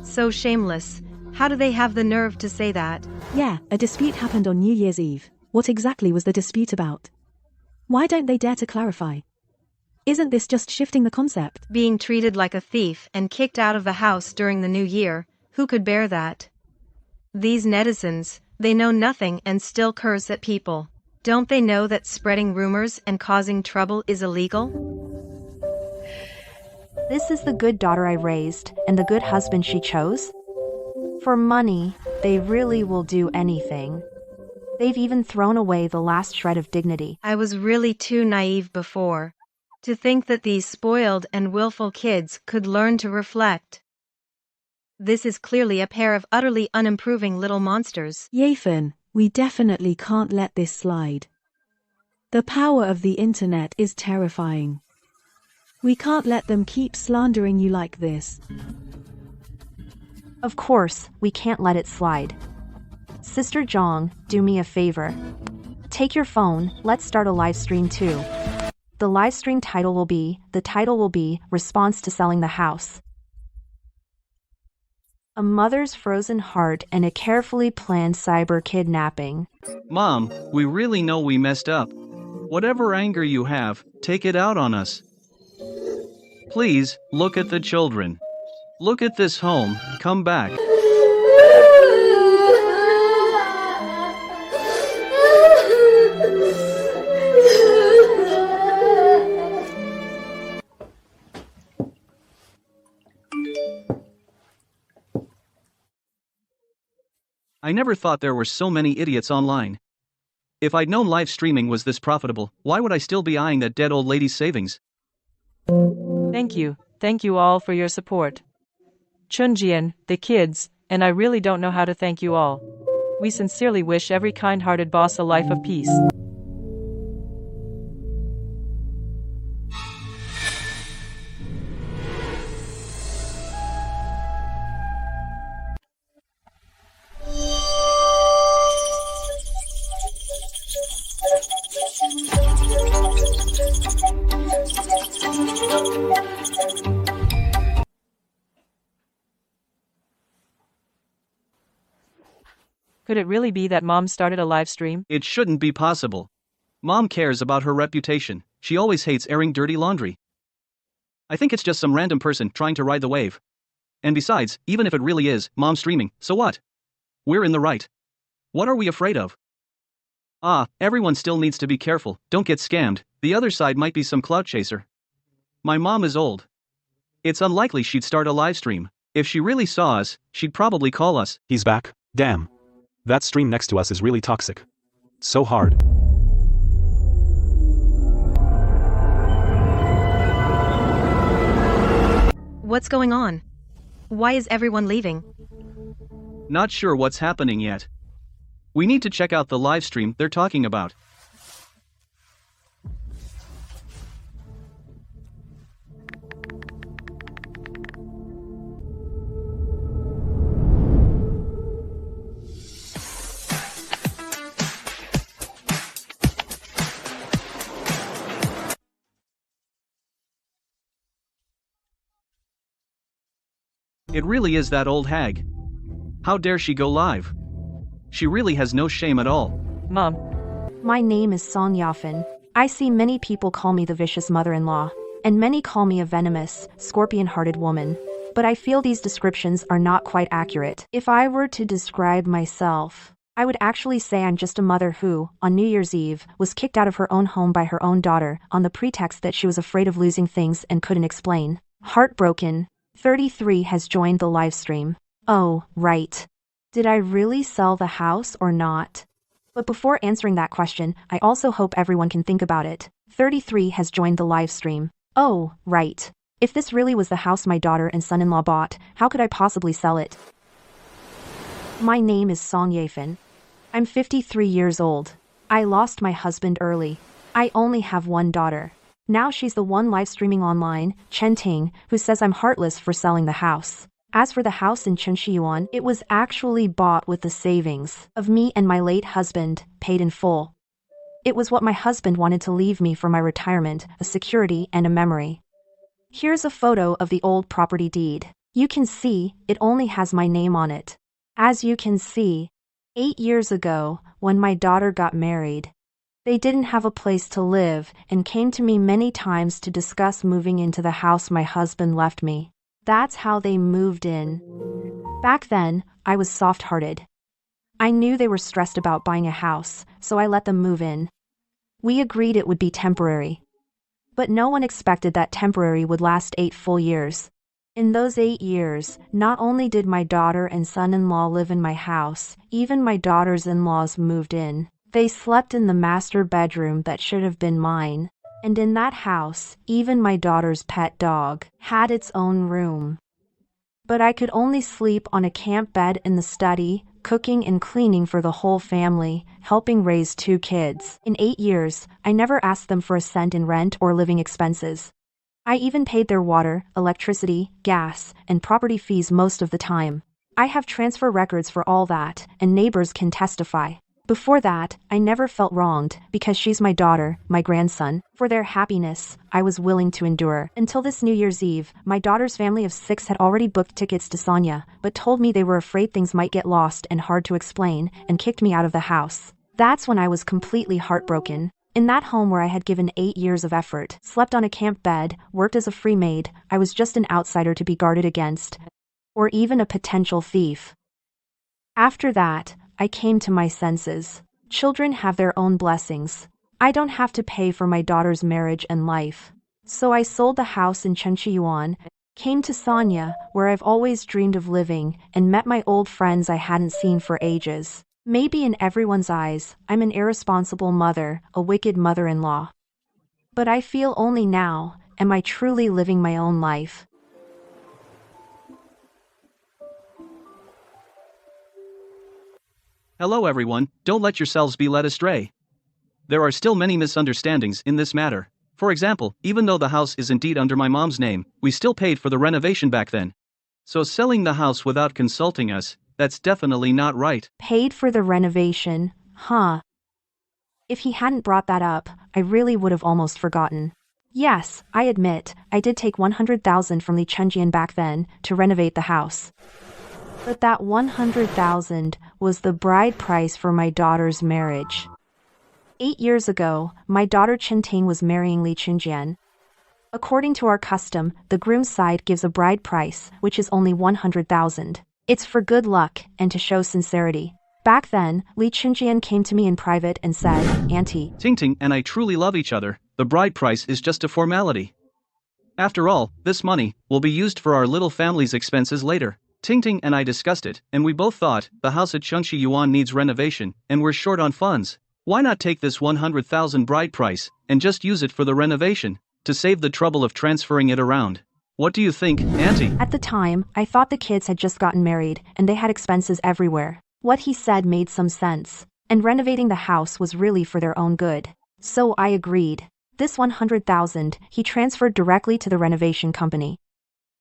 So shameless. How do they have the nerve to say that? Yeah, a dispute happened on New Year's Eve. What exactly was the dispute about? Why don't they dare to clarify? Isn't this just shifting the concept? Being treated like a thief and kicked out of the house during the new year, who could bear that? These netizens, they know nothing and still curse at people. Don't they know that spreading rumors and causing trouble is illegal? This is the good daughter I raised, and the good husband she chose? For money, they really will do anything. They've even thrown away the last shred of dignity. I was really too naive before. To think that these spoiled and willful kids could learn to reflect. This is clearly a pair of utterly unimproving little monsters. Yafin, we definitely can't let this slide. The power of the internet is terrifying. We can't let them keep slandering you like this. Of course, we can't let it slide. Sister Zhang, do me a favor. Take your phone, let's start a live stream too. The live stream title will be Response to Selling the House. A mother's frozen heart and a carefully planned cyber kidnapping. Mom, we really know we messed up. Whatever anger you have, take it out on us. Please, look at the children. Look at this home, come back. I never thought there were so many idiots online. If I'd known live streaming was this profitable, why would I still be eyeing that dead old lady's savings? Thank you all for your support. Chunjian, the kids, and I really don't know how to thank you all. We sincerely wish every kind-hearted boss a life of peace. Could it really be that Mom started a live stream? It shouldn't be possible. Mom cares about her reputation. She always hates airing dirty laundry. I think it's just some random person trying to ride the wave. And besides, even if it really is Mom streaming, so what? We're in the right. What are we afraid of? Everyone still needs to be careful, don't get scammed. The other side might be some clout chaser. My mom is old. It's unlikely she'd start a live stream. If she really saw us, she'd probably call us. He's back. Damn. That stream next to us is really toxic. So hard. What's going on? Why is everyone leaving? Not sure what's happening yet. We need to check out the live stream they're talking about. It really is that old hag. How dare she go live? She really has no shame at all. Mom. My name is Song Yafin. I see many people call me the vicious mother-in-law, and many call me a venomous, scorpion-hearted woman. But I feel these descriptions are not quite accurate. If I were to describe myself, I would actually say I'm just a mother who, on New Year's Eve, was kicked out of her own home by her own daughter on the pretext that she was afraid of losing things and couldn't explain. Heartbroken. 33 has joined the live stream. Oh, right. Did I really sell the house or not? But before answering that question, I also hope everyone can think about it. 33 has joined the live stream. Oh, right. If this really was the house my daughter and son-in-law bought, how could I possibly sell it? My name is Song Yefan. I'm 53 years old. I lost my husband early. I only have one daughter. Now she's the one live streaming online, Chen Ting, who says I'm heartless for selling the house. As for the house in Chenshiyuan, it was actually bought with the savings of me and my late husband, paid in full. It was what my husband wanted to leave me for my retirement, a security and a memory. Here's a photo of the old property deed. You can see, it only has my name on it. As you can see, 8 years ago, when my daughter got married, they didn't have a place to live and came to me many times to discuss moving into the house my husband left me. That's how they moved in. Back then, I was soft-hearted. I knew they were stressed about buying a house, so I let them move in. We agreed it would be temporary. But no one expected that temporary would last 8 full years. In those 8 years, not only did my daughter and son-in-law live in my house, even my daughter's in-laws moved in. They slept in the master bedroom that should have been mine. And in that house, even my daughter's pet dog had its own room. But I could only sleep on a camp bed in the study, cooking and cleaning for the whole family, helping raise 2 kids. In 8 years, I never asked them for a cent in rent or living expenses. I even paid their water, electricity, gas, and property fees most of the time. I have transfer records for all that, and neighbors can testify. Before that, I never felt wronged, because she's my daughter, my grandson. For their happiness, I was willing to endure. Until this New Year's Eve, my daughter's family of 6 had already booked tickets to Sonya, but told me they were afraid things might get lost and hard to explain, and kicked me out of the house. That's when I was completely heartbroken. In that home where I had given 8 years of effort, slept on a camp bed, worked as a free maid, I was just an outsider to be guarded against. Or even a potential thief. After that, I came to my senses. Children have their own blessings. I don't have to pay for my daughter's marriage and life. So I sold the house in Chenshiyuan, came to Sonya, where I've always dreamed of living, and met my old friends I hadn't seen for ages. Maybe in everyone's eyes, I'm an irresponsible mother, a wicked mother-in-law. But I feel only now, am I truly living my own life? Hello everyone, don't let yourselves be led astray. There are still many misunderstandings in this matter. For example, even though the house is indeed under my mom's name, we still paid for the renovation back then. So selling the house without consulting us, that's definitely not right. Paid for the renovation, huh? If he hadn't brought that up, I really would have almost forgotten. Yes, I admit, I did take 100,000 from Li Chenjian back then to renovate the house. But that 100,000 was the bride price for my daughter's marriage. 8 years ago, my daughter Qinting was marrying Li Chenjian. According to our custom, the groom's side gives a bride price, which is only 100,000. It's for good luck and to show sincerity. Back then, Li Chenjian came to me in private and said, "Auntie, Tingting and I truly love each other, the bride price is just a formality. After all, this money will be used for our little family's expenses later." Tingting and I discussed it, and we both thought, the house at Chengshi Yuan needs renovation, and we're short on funds. Why not take this 100,000 bride price, and just use it for the renovation, to save the trouble of transferring it around? What do you think, Auntie? At the time, I thought the kids had just gotten married, and they had expenses everywhere. What he said made some sense, and renovating the house was really for their own good. So I agreed. This 100,000, he transferred directly to the renovation company.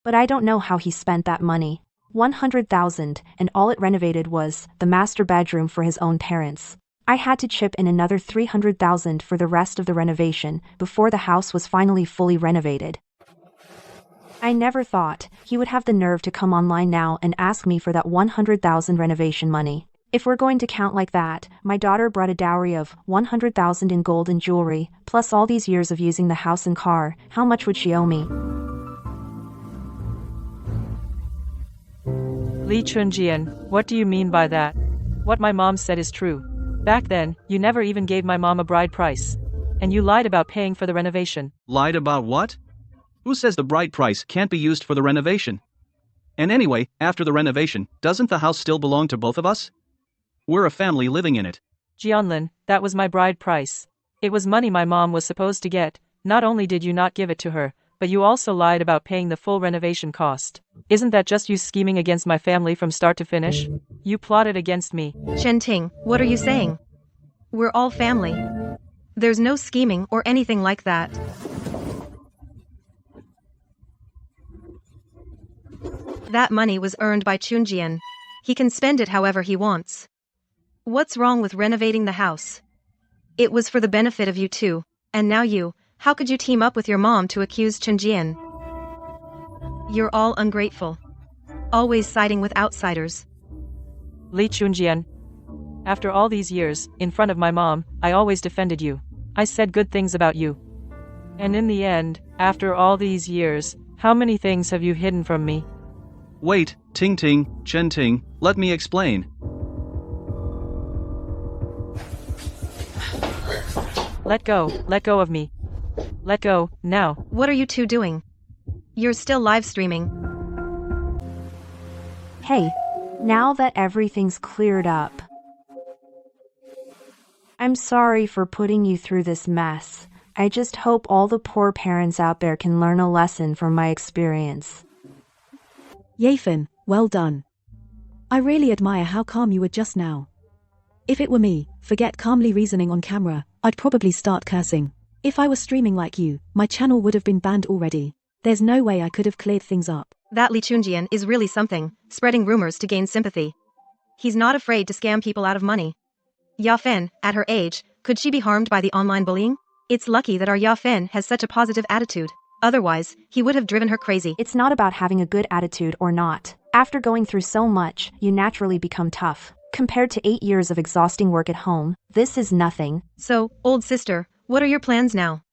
But I don't know how he spent that money. 100,000, and all it renovated was the master bedroom for his own parents. I had to chip in another 300,000 for the rest of the renovation before the house was finally fully renovated. I never thought he would have the nerve to come online now and ask me for that 100,000 renovation money. If we're going to count like that, my daughter brought a dowry of 100,000 in gold and jewelry, plus all these years of using the house and car. How much would she owe me? Li Chunjian, what do you mean by that? What my mom said is true. Back then, you never even gave my mom a bride price. And you lied about paying for the renovation. Lied about what? Who says the bride price can't be used for the renovation? And anyway, after the renovation, doesn't the house still belong to both of us? We're a family living in it. Jianlin, that was my bride price. It was money my mom was supposed to get. Not only did you not give it to her, But you also lied about paying the full renovation cost. Isn't that just you scheming against my family from start to finish? You plotted against me. Chen-Ting, what are you saying? We're all family. There's no scheming or anything like that. That money was earned by Chunjian. He can spend it however he wants. What's wrong with renovating the house? It was for the benefit of you two, and now how could you team up with your mom to accuse Chunjian? You're all ungrateful. Always siding with outsiders. Li Chunjian. After all these years, in front of my mom, I always defended you. I said good things about you. And in the end, after all these years, how many things have you hidden from me? Wait, Ting-Ting, Chen-Ting, let me explain. Let go of me. Let go, now. What are you two doing? You're still live streaming. Hey, now that everything's cleared up, I'm sorry for putting you through this mess. I just hope all the poor parents out there can learn a lesson from my experience. Yafin, well done. I really admire how calm you were just now. If it were me, forget calmly reasoning on camera, I'd probably start cursing. If I was streaming like you, my channel would have been banned already. There's no way I could have cleared things up. That Li Chunjian is really something, spreading rumors to gain sympathy. He's not afraid to scam people out of money. Yafen, at her age, could she be harmed by the online bullying? It's lucky that our Yafen has such a positive attitude. Otherwise, he would have driven her crazy. It's not about having a good attitude or not. After going through so much, you naturally become tough. Compared to 8 years of exhausting work at home, this is nothing. So, old sister, what are your plans now?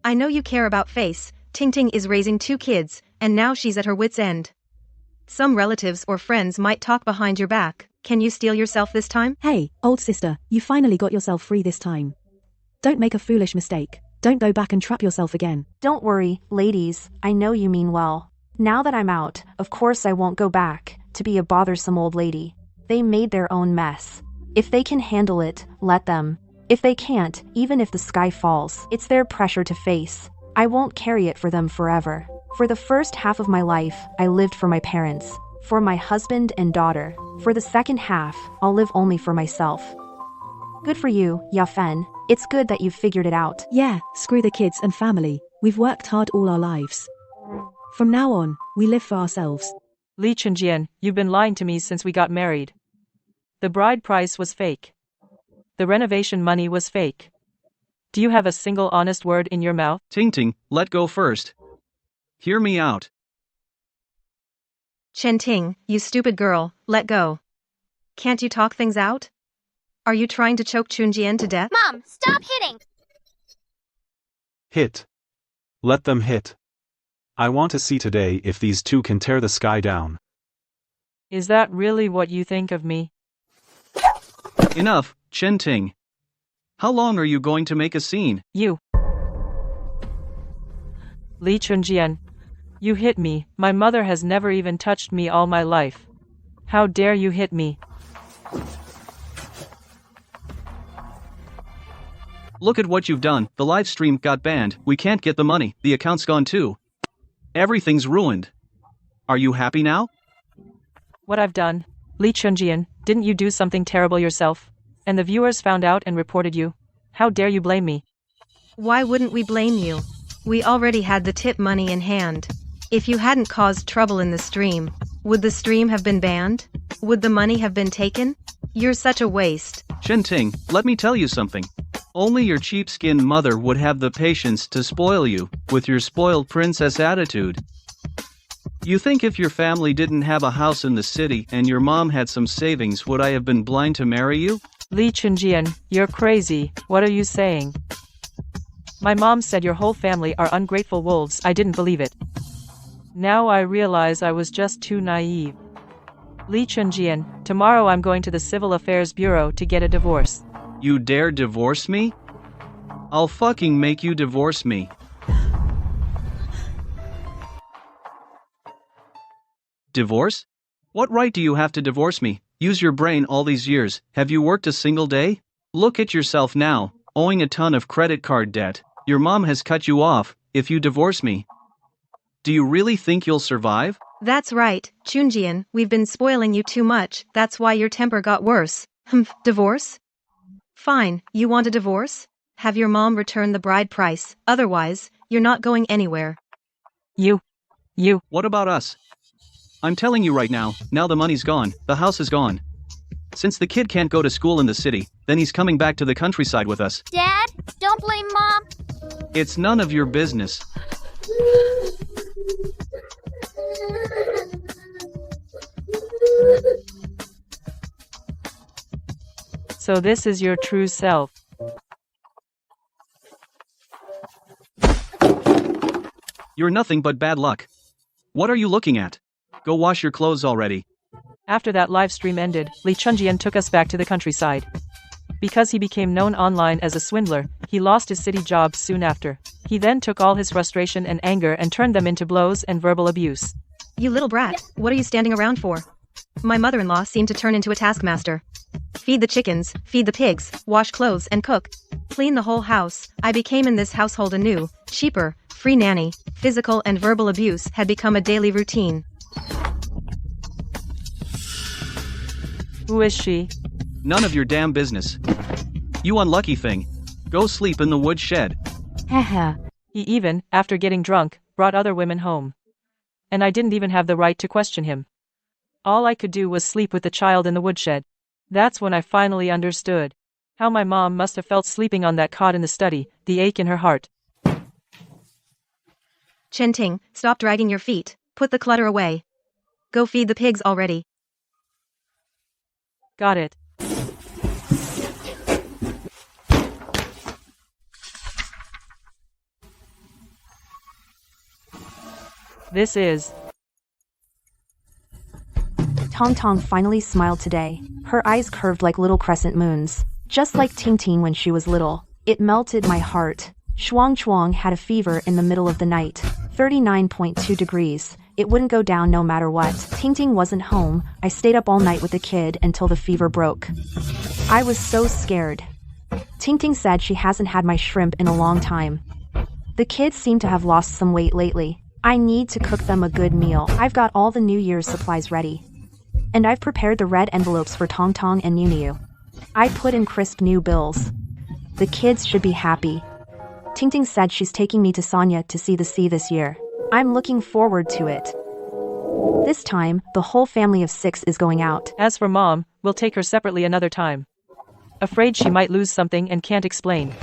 I know you care about Face. Ting-Ting is raising 2 kids, and now she's at her wit's end. Some relatives or friends might talk behind your back. Can you steel yourself this time? Hey, old sister, you finally got yourself free this time. Don't make a foolish mistake. Don't go back and trap yourself again. Don't worry, ladies, I know you mean well. Now that I'm out, of course I won't go back to be a bothersome old lady. They made their own mess. If they can handle it, let them. If they can't, even if the sky falls, it's their pressure to face. I won't carry it for them forever. For the first half of my life, I lived for my parents, for my husband and daughter. For the second half, I'll live only for myself. Good for you, Yafen. It's good that you've figured it out. Yeah, screw the kids and family. We've worked hard all our lives. From now on, we live for ourselves. Li Chunjian, you've been lying to me since we got married. The bride price was fake. The renovation money was fake. Do you have a single honest word in your mouth? Ting-Ting, let go first. Hear me out. Chen-Ting, you stupid girl, let go. Can't you talk things out? Are you trying to choke Chunjian to death? Mom, stop hitting! Hit. Let them hit. I want to see today if these two can tear the sky down. Is that really what you think of me? Enough, Chen-Ting. How long are you going to make a scene? You. Li Chunjian. You hit me. My mother has never even touched me all my life. How dare you hit me? Look at what you've done. The live stream got banned. We can't get the money. The account's gone too. Everything's ruined. Are you happy now? What I've done. Li Chunjian, didn't you do something terrible yourself? And the viewers found out and reported you? How dare you blame me? Why wouldn't we blame you? We already had the tip money in hand. If you hadn't caused trouble in the stream, would the stream have been banned? Would the money have been taken? You're such a waste. Chen-Ting, let me tell you something. Only your cheap-skinned mother would have the patience to spoil you, with your spoiled princess attitude. You think if your family didn't have a house in the city and your mom had some savings, would I have been blind to marry you? Li Chunjian, you're crazy. What are you saying? My mom said your whole family are ungrateful wolves. I didn't believe it. Now I realize I was just too naive. Li Chunjian, tomorrow I'm going to the Civil Affairs Bureau to get a divorce. You dare divorce me? I'll fucking make you divorce me. Divorce? What right do you have to divorce me? Use your brain all these years. Have you worked a single day? Look at yourself now, owing a ton of credit card debt. Your mom has cut you off. If you divorce me, Do you really think you'll survive? That's right, Chunjian, we've been spoiling you too much, that's why your temper got worse. Divorce? Fine, you want a divorce? Have your mom return the bride price, otherwise, you're not going anywhere. You. What about us? I'm telling you right now, now the money's gone, the house is gone. Since the kid can't go to school in the city, then he's coming back to the countryside with us. Dad, don't blame Mom. It's none of your business. So this is your true self. You're nothing but bad luck. What are you looking at? Go wash your clothes already. After that live stream ended, Li Chunjian took us back to the countryside. Because he became known online as a swindler, he lost his city job soon after. He then took all his frustration and anger and turned them into blows and verbal abuse. You little brat, what are you standing around for? My mother-in-law seemed to turn into a taskmaster. Feed the chickens, feed the pigs, wash clothes and cook. Clean the whole house. I became in this household a new, cheaper, free nanny. Physical and verbal abuse had become a daily routine. Who is she? None of your damn business. You unlucky thing. Go sleep in the wood shed. Haha. He even, after getting drunk, brought other women home. And I didn't even have the right to question him. All I could do was sleep with the child in the woodshed. That's when I finally understood how my mom must have felt sleeping on that cot in the study, the ache in her heart. Chen Ting, stop dragging your feet. Put the clutter away. Go feed the pigs already. Got it. This is... Tong Tong finally smiled today. Her eyes curved like little crescent moons. Just like Ting Ting when she was little. It melted my heart. Shuang Chuang had a fever in the middle of the night. 39.2 degrees. It wouldn't go down no matter what. Ting Ting wasn't home. I stayed up all night with the kid until the fever broke. I was so scared. Ting Ting said she hasn't had my shrimp in a long time. The kids seem to have lost some weight lately. I need to cook them a good meal. I've got all the New Year's supplies ready. And I've prepared the red envelopes for Tong Tong and Niu Niu. I put in crisp new bills. The kids should be happy. Ting Ting said she's taking me to Sonia to see the sea this year. I'm looking forward to it. This time, the whole family of 6 is going out. As for Mom, we'll take her separately another time. Afraid she might lose something and can't explain.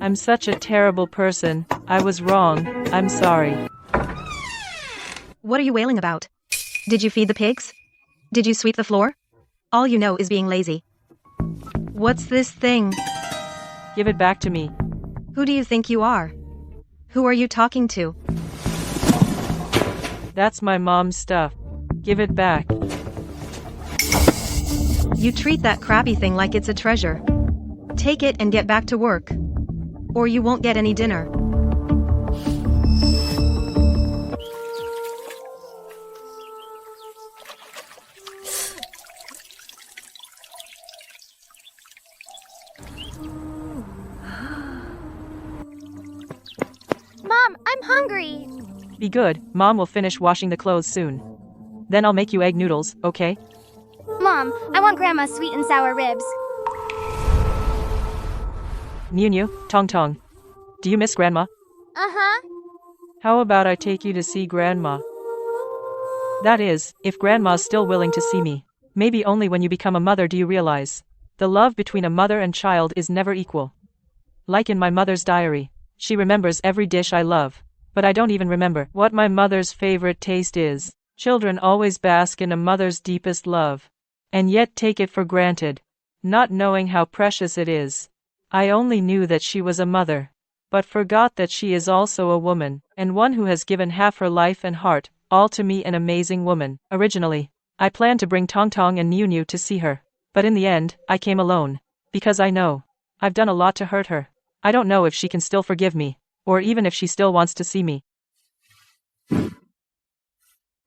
I'm such a terrible person. I was wrong. I'm sorry. What are you wailing about? Did you feed the pigs? Did you sweep the floor? All you know is being lazy. What's this thing? Give it back to me. Who do you think you are? Who are you talking to? That's my mom's stuff. Give it back. You treat that crappy thing like it's a treasure. Take it and get back to work. Or you won't get any dinner. Mom, I'm hungry. Be good, Mom will finish washing the clothes soon. Then I'll make you egg noodles, okay? Mom, I want Grandma's sweet and sour ribs. Niu Niu, Tong Tong. Do you miss Grandma? Uh-huh. How about I take you to see Grandma? That is, if Grandma's still willing to see me. Maybe only when you become a mother do you realize. The love between a mother and child is never equal. Like in my mother's diary, she remembers every dish I love. But I don't even remember what my mother's favorite taste is. Children always bask in a mother's deepest love. And yet take it for granted, not knowing how precious it is. I only knew that she was a mother, but forgot that she is also a woman, and one who has given half her life and heart, all to me, an amazing woman. Originally, I planned to bring Tong Tong and Niu Niu to see her, but in the end, I came alone, because I know I've done a lot to hurt her. I don't know if she can still forgive me, or even if she still wants to see me.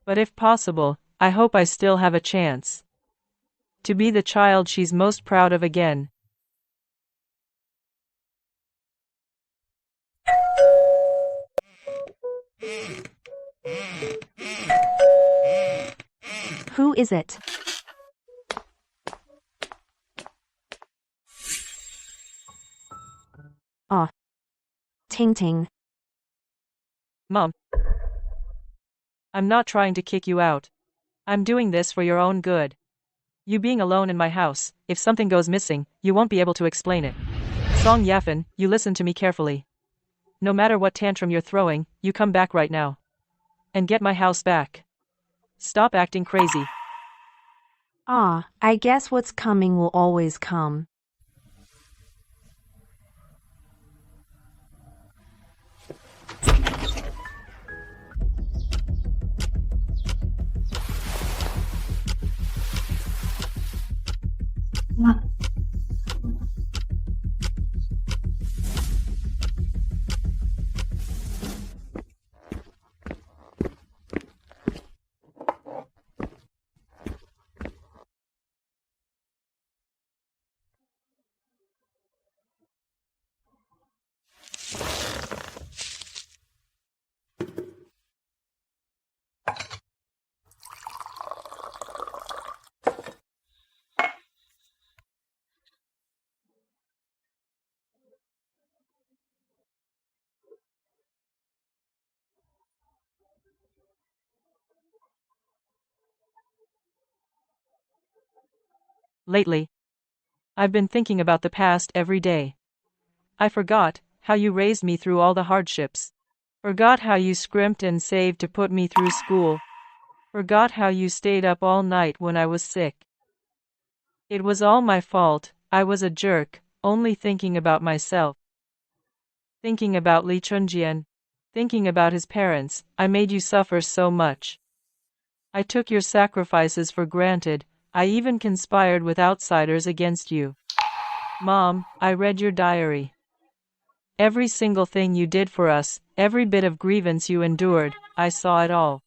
But if possible, I hope I still have a chance to be the child she's most proud of again. Who is it? Ah. Ting Ting. Mom. I'm not trying to kick you out. I'm doing this for your own good. You being alone in my house, if something goes missing, you won't be able to explain it. Song Yafin, you listen to me carefully. No matter what tantrum you're throwing, you come back right now. And get my house back. Stop acting crazy. Ah, I guess what's coming will always come. Lately, I've been thinking about the past every day. I forgot how you raised me through all the hardships. Forgot how you scrimped and saved to put me through school. Forgot how you stayed up all night when I was sick. It was all my fault. I was a jerk, only thinking about myself. Thinking about Li Chunjian. Thinking about his parents, I made you suffer so much. I took your sacrifices for granted. I even conspired with outsiders against you. Mom, I read your diary. Every single thing you did for us, every bit of grievance you endured, I saw it all.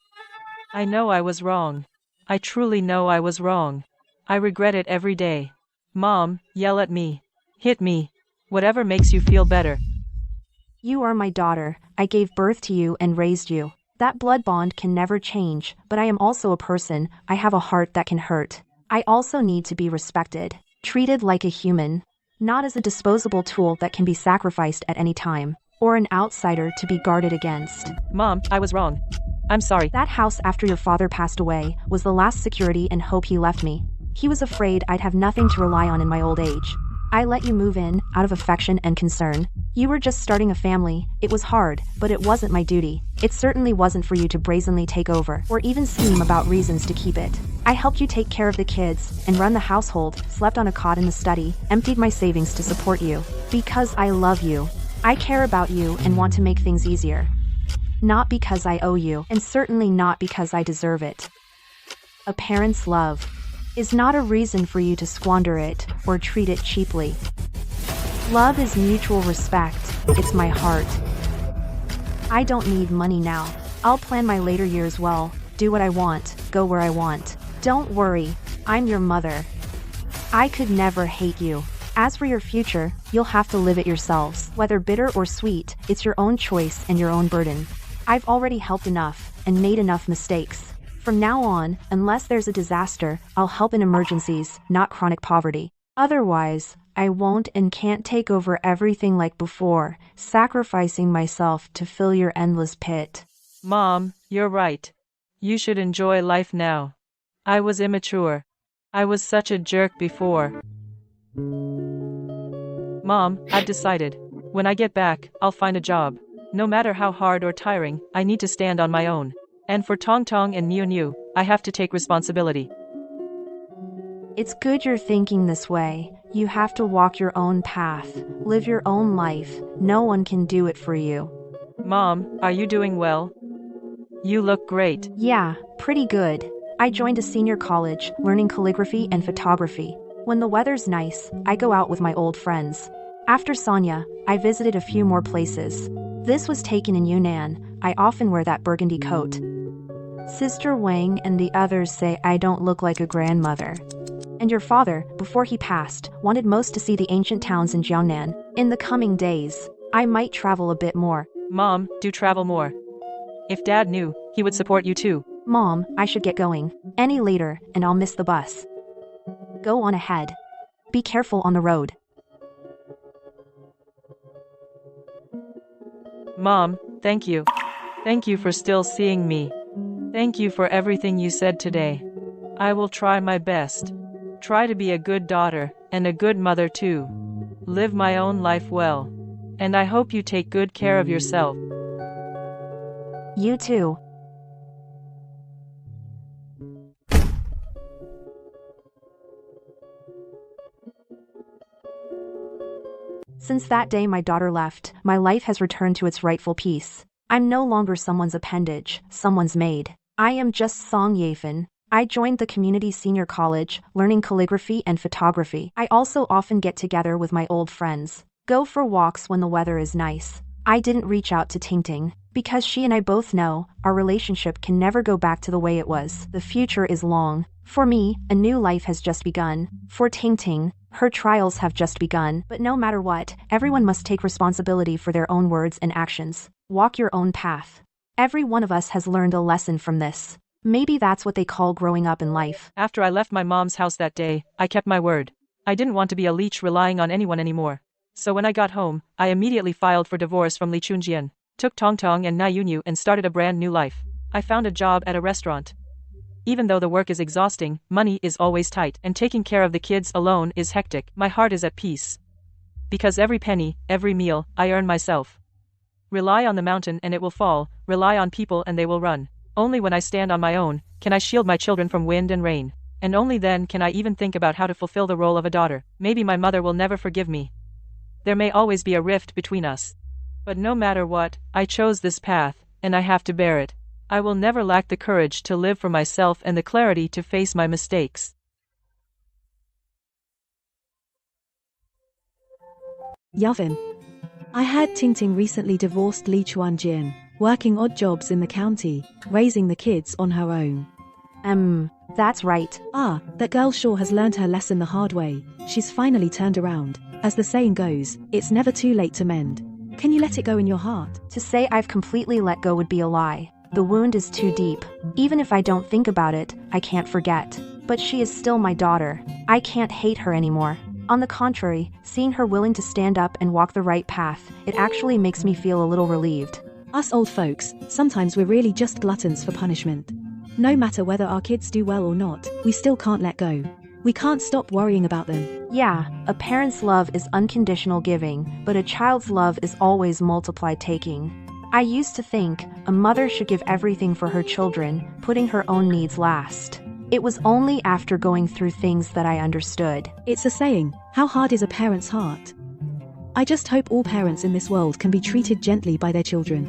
I know I was wrong. I truly know I was wrong. I regret it every day. Mom, yell at me. Hit me. Whatever makes you feel better. You are my daughter. I gave birth to you and raised you. That blood bond can never change, but I am also a person. I have a heart that can hurt. I also need to be respected, treated like a human, not as a disposable tool that can be sacrificed at any time, or an outsider to be guarded against. Mom, I was wrong. I'm sorry. That house after your father passed away was the last security and hope he left me. He was afraid I'd have nothing to rely on in my old age. I let you move in, out of affection and concern. You were just starting a family. It was hard, but it wasn't my duty. It certainly wasn't for you to brazenly take over, or even scheme about reasons to keep it. I helped you take care of the kids, and run the household, slept on a cot in the study, emptied my savings to support you. Because I love you. I care about you and want to make things easier. Not because I owe you, and certainly not because I deserve it. A parent's love is not a reason for you to squander it, or treat it cheaply. Love is mutual respect. It's my heart. I don't need money now. I'll plan my later years well, do what I want, go where I want. Don't worry, I'm your mother. I could never hate you. As for your future, you'll have to live it yourselves. Whether bitter or sweet, it's your own choice and your own burden. I've already helped enough, and made enough mistakes. From now on, unless there's a disaster, I'll help in emergencies, not chronic poverty. Otherwise, I won't and can't take over everything like before, sacrificing myself to fill your endless pit. Mom, you're right. You should enjoy life now. I was immature. I was such a jerk before. Mom, I've decided. When I get back, I'll find a job. No matter how hard or tiring, I need to stand on my own. And for Tong Tong and Miu Miu, I have to take responsibility. It's good you're thinking this way. You have to walk your own path, live your own life. No one can do it for you. Mom, are you doing well? You look great. Yeah, pretty good. I joined a senior college, learning calligraphy and photography. When the weather's nice, I go out with my old friends. After Sonia, I visited a few more places. This was taken in Yunnan. I often wear that burgundy coat. Sister Wang and the others say I don't look like a grandmother. And your father, before he passed, wanted most to see the ancient towns in Jiangnan. In the coming days, I might travel a bit more. Mom, do travel more. If Dad knew, he would support you too. Mom, I should get going. Any later, and I'll miss the bus. Go on ahead. Be careful on the road. Mom, thank you. Thank you for still seeing me. Thank you for everything you said today. I will try my best. Try to be a good daughter, and a good mother too. Live my own life well. And I hope you take good care of yourself. You too. Since that day my daughter left, my life has returned to its rightful peace. I'm no longer someone's appendage, someone's maid. I am just Song Yafan. I joined the community senior college, learning calligraphy and photography. I also often get together with my old friends. Go for walks when the weather is nice. I didn't reach out to Tingting, because she and I both know, our relationship can never go back to the way it was. The future is long. For me, a new life has just begun. For Tingting, her trials have just begun. But no matter what, everyone must take responsibility for their own words and actions. Walk your own path. Every one of us has learned a lesson from this. Maybe that's what they call growing up in life. After I left my mom's house that day, I kept my word. I didn't want to be a leech relying on anyone anymore. So when I got home, I immediately filed for divorce from Li Chunjian, took Tong Tong and Na Yunyu and started a brand new life. I found a job at a restaurant. Even though the work is exhausting, money is always tight, and taking care of the kids alone is hectic. My heart is at peace. Because every penny, every meal, I earn myself. Rely on the mountain and it will fall, rely on people and they will run. Only when I stand on my own, can I shield my children from wind and rain. And only then can I even think about how to fulfill the role of a daughter. Maybe my mother will never forgive me. There may always be a rift between us. But no matter what, I chose this path, and I have to bear it. I will never lack the courage to live for myself and the clarity to face my mistakes. Yavin. I heard Tingting recently divorced Li Chuanjian, working odd jobs in the county, raising the kids on her own. That's right. Ah, that girl sure has learned her lesson the hard way. She's finally turned around. As the saying goes, it's never too late to mend. Can you let it go in your heart? To say I've completely let go would be a lie. The wound is too deep. Even if I don't think about it, I can't forget. But she is still my daughter. I can't hate her anymore. On the contrary, seeing her willing to stand up and walk the right path, it actually makes me feel a little relieved. Us old folks, sometimes we're really just gluttons for punishment. No matter whether our kids do well or not, we still can't let go. We can't stop worrying about them. Yeah, a parent's love is unconditional giving, but a child's love is always multiplied taking. I used to think a mother should give everything for her children, putting her own needs last. It was only after going through things that I understood. It's a saying, how hard is a parent's heart? I just hope all parents in this world can be treated gently by their children.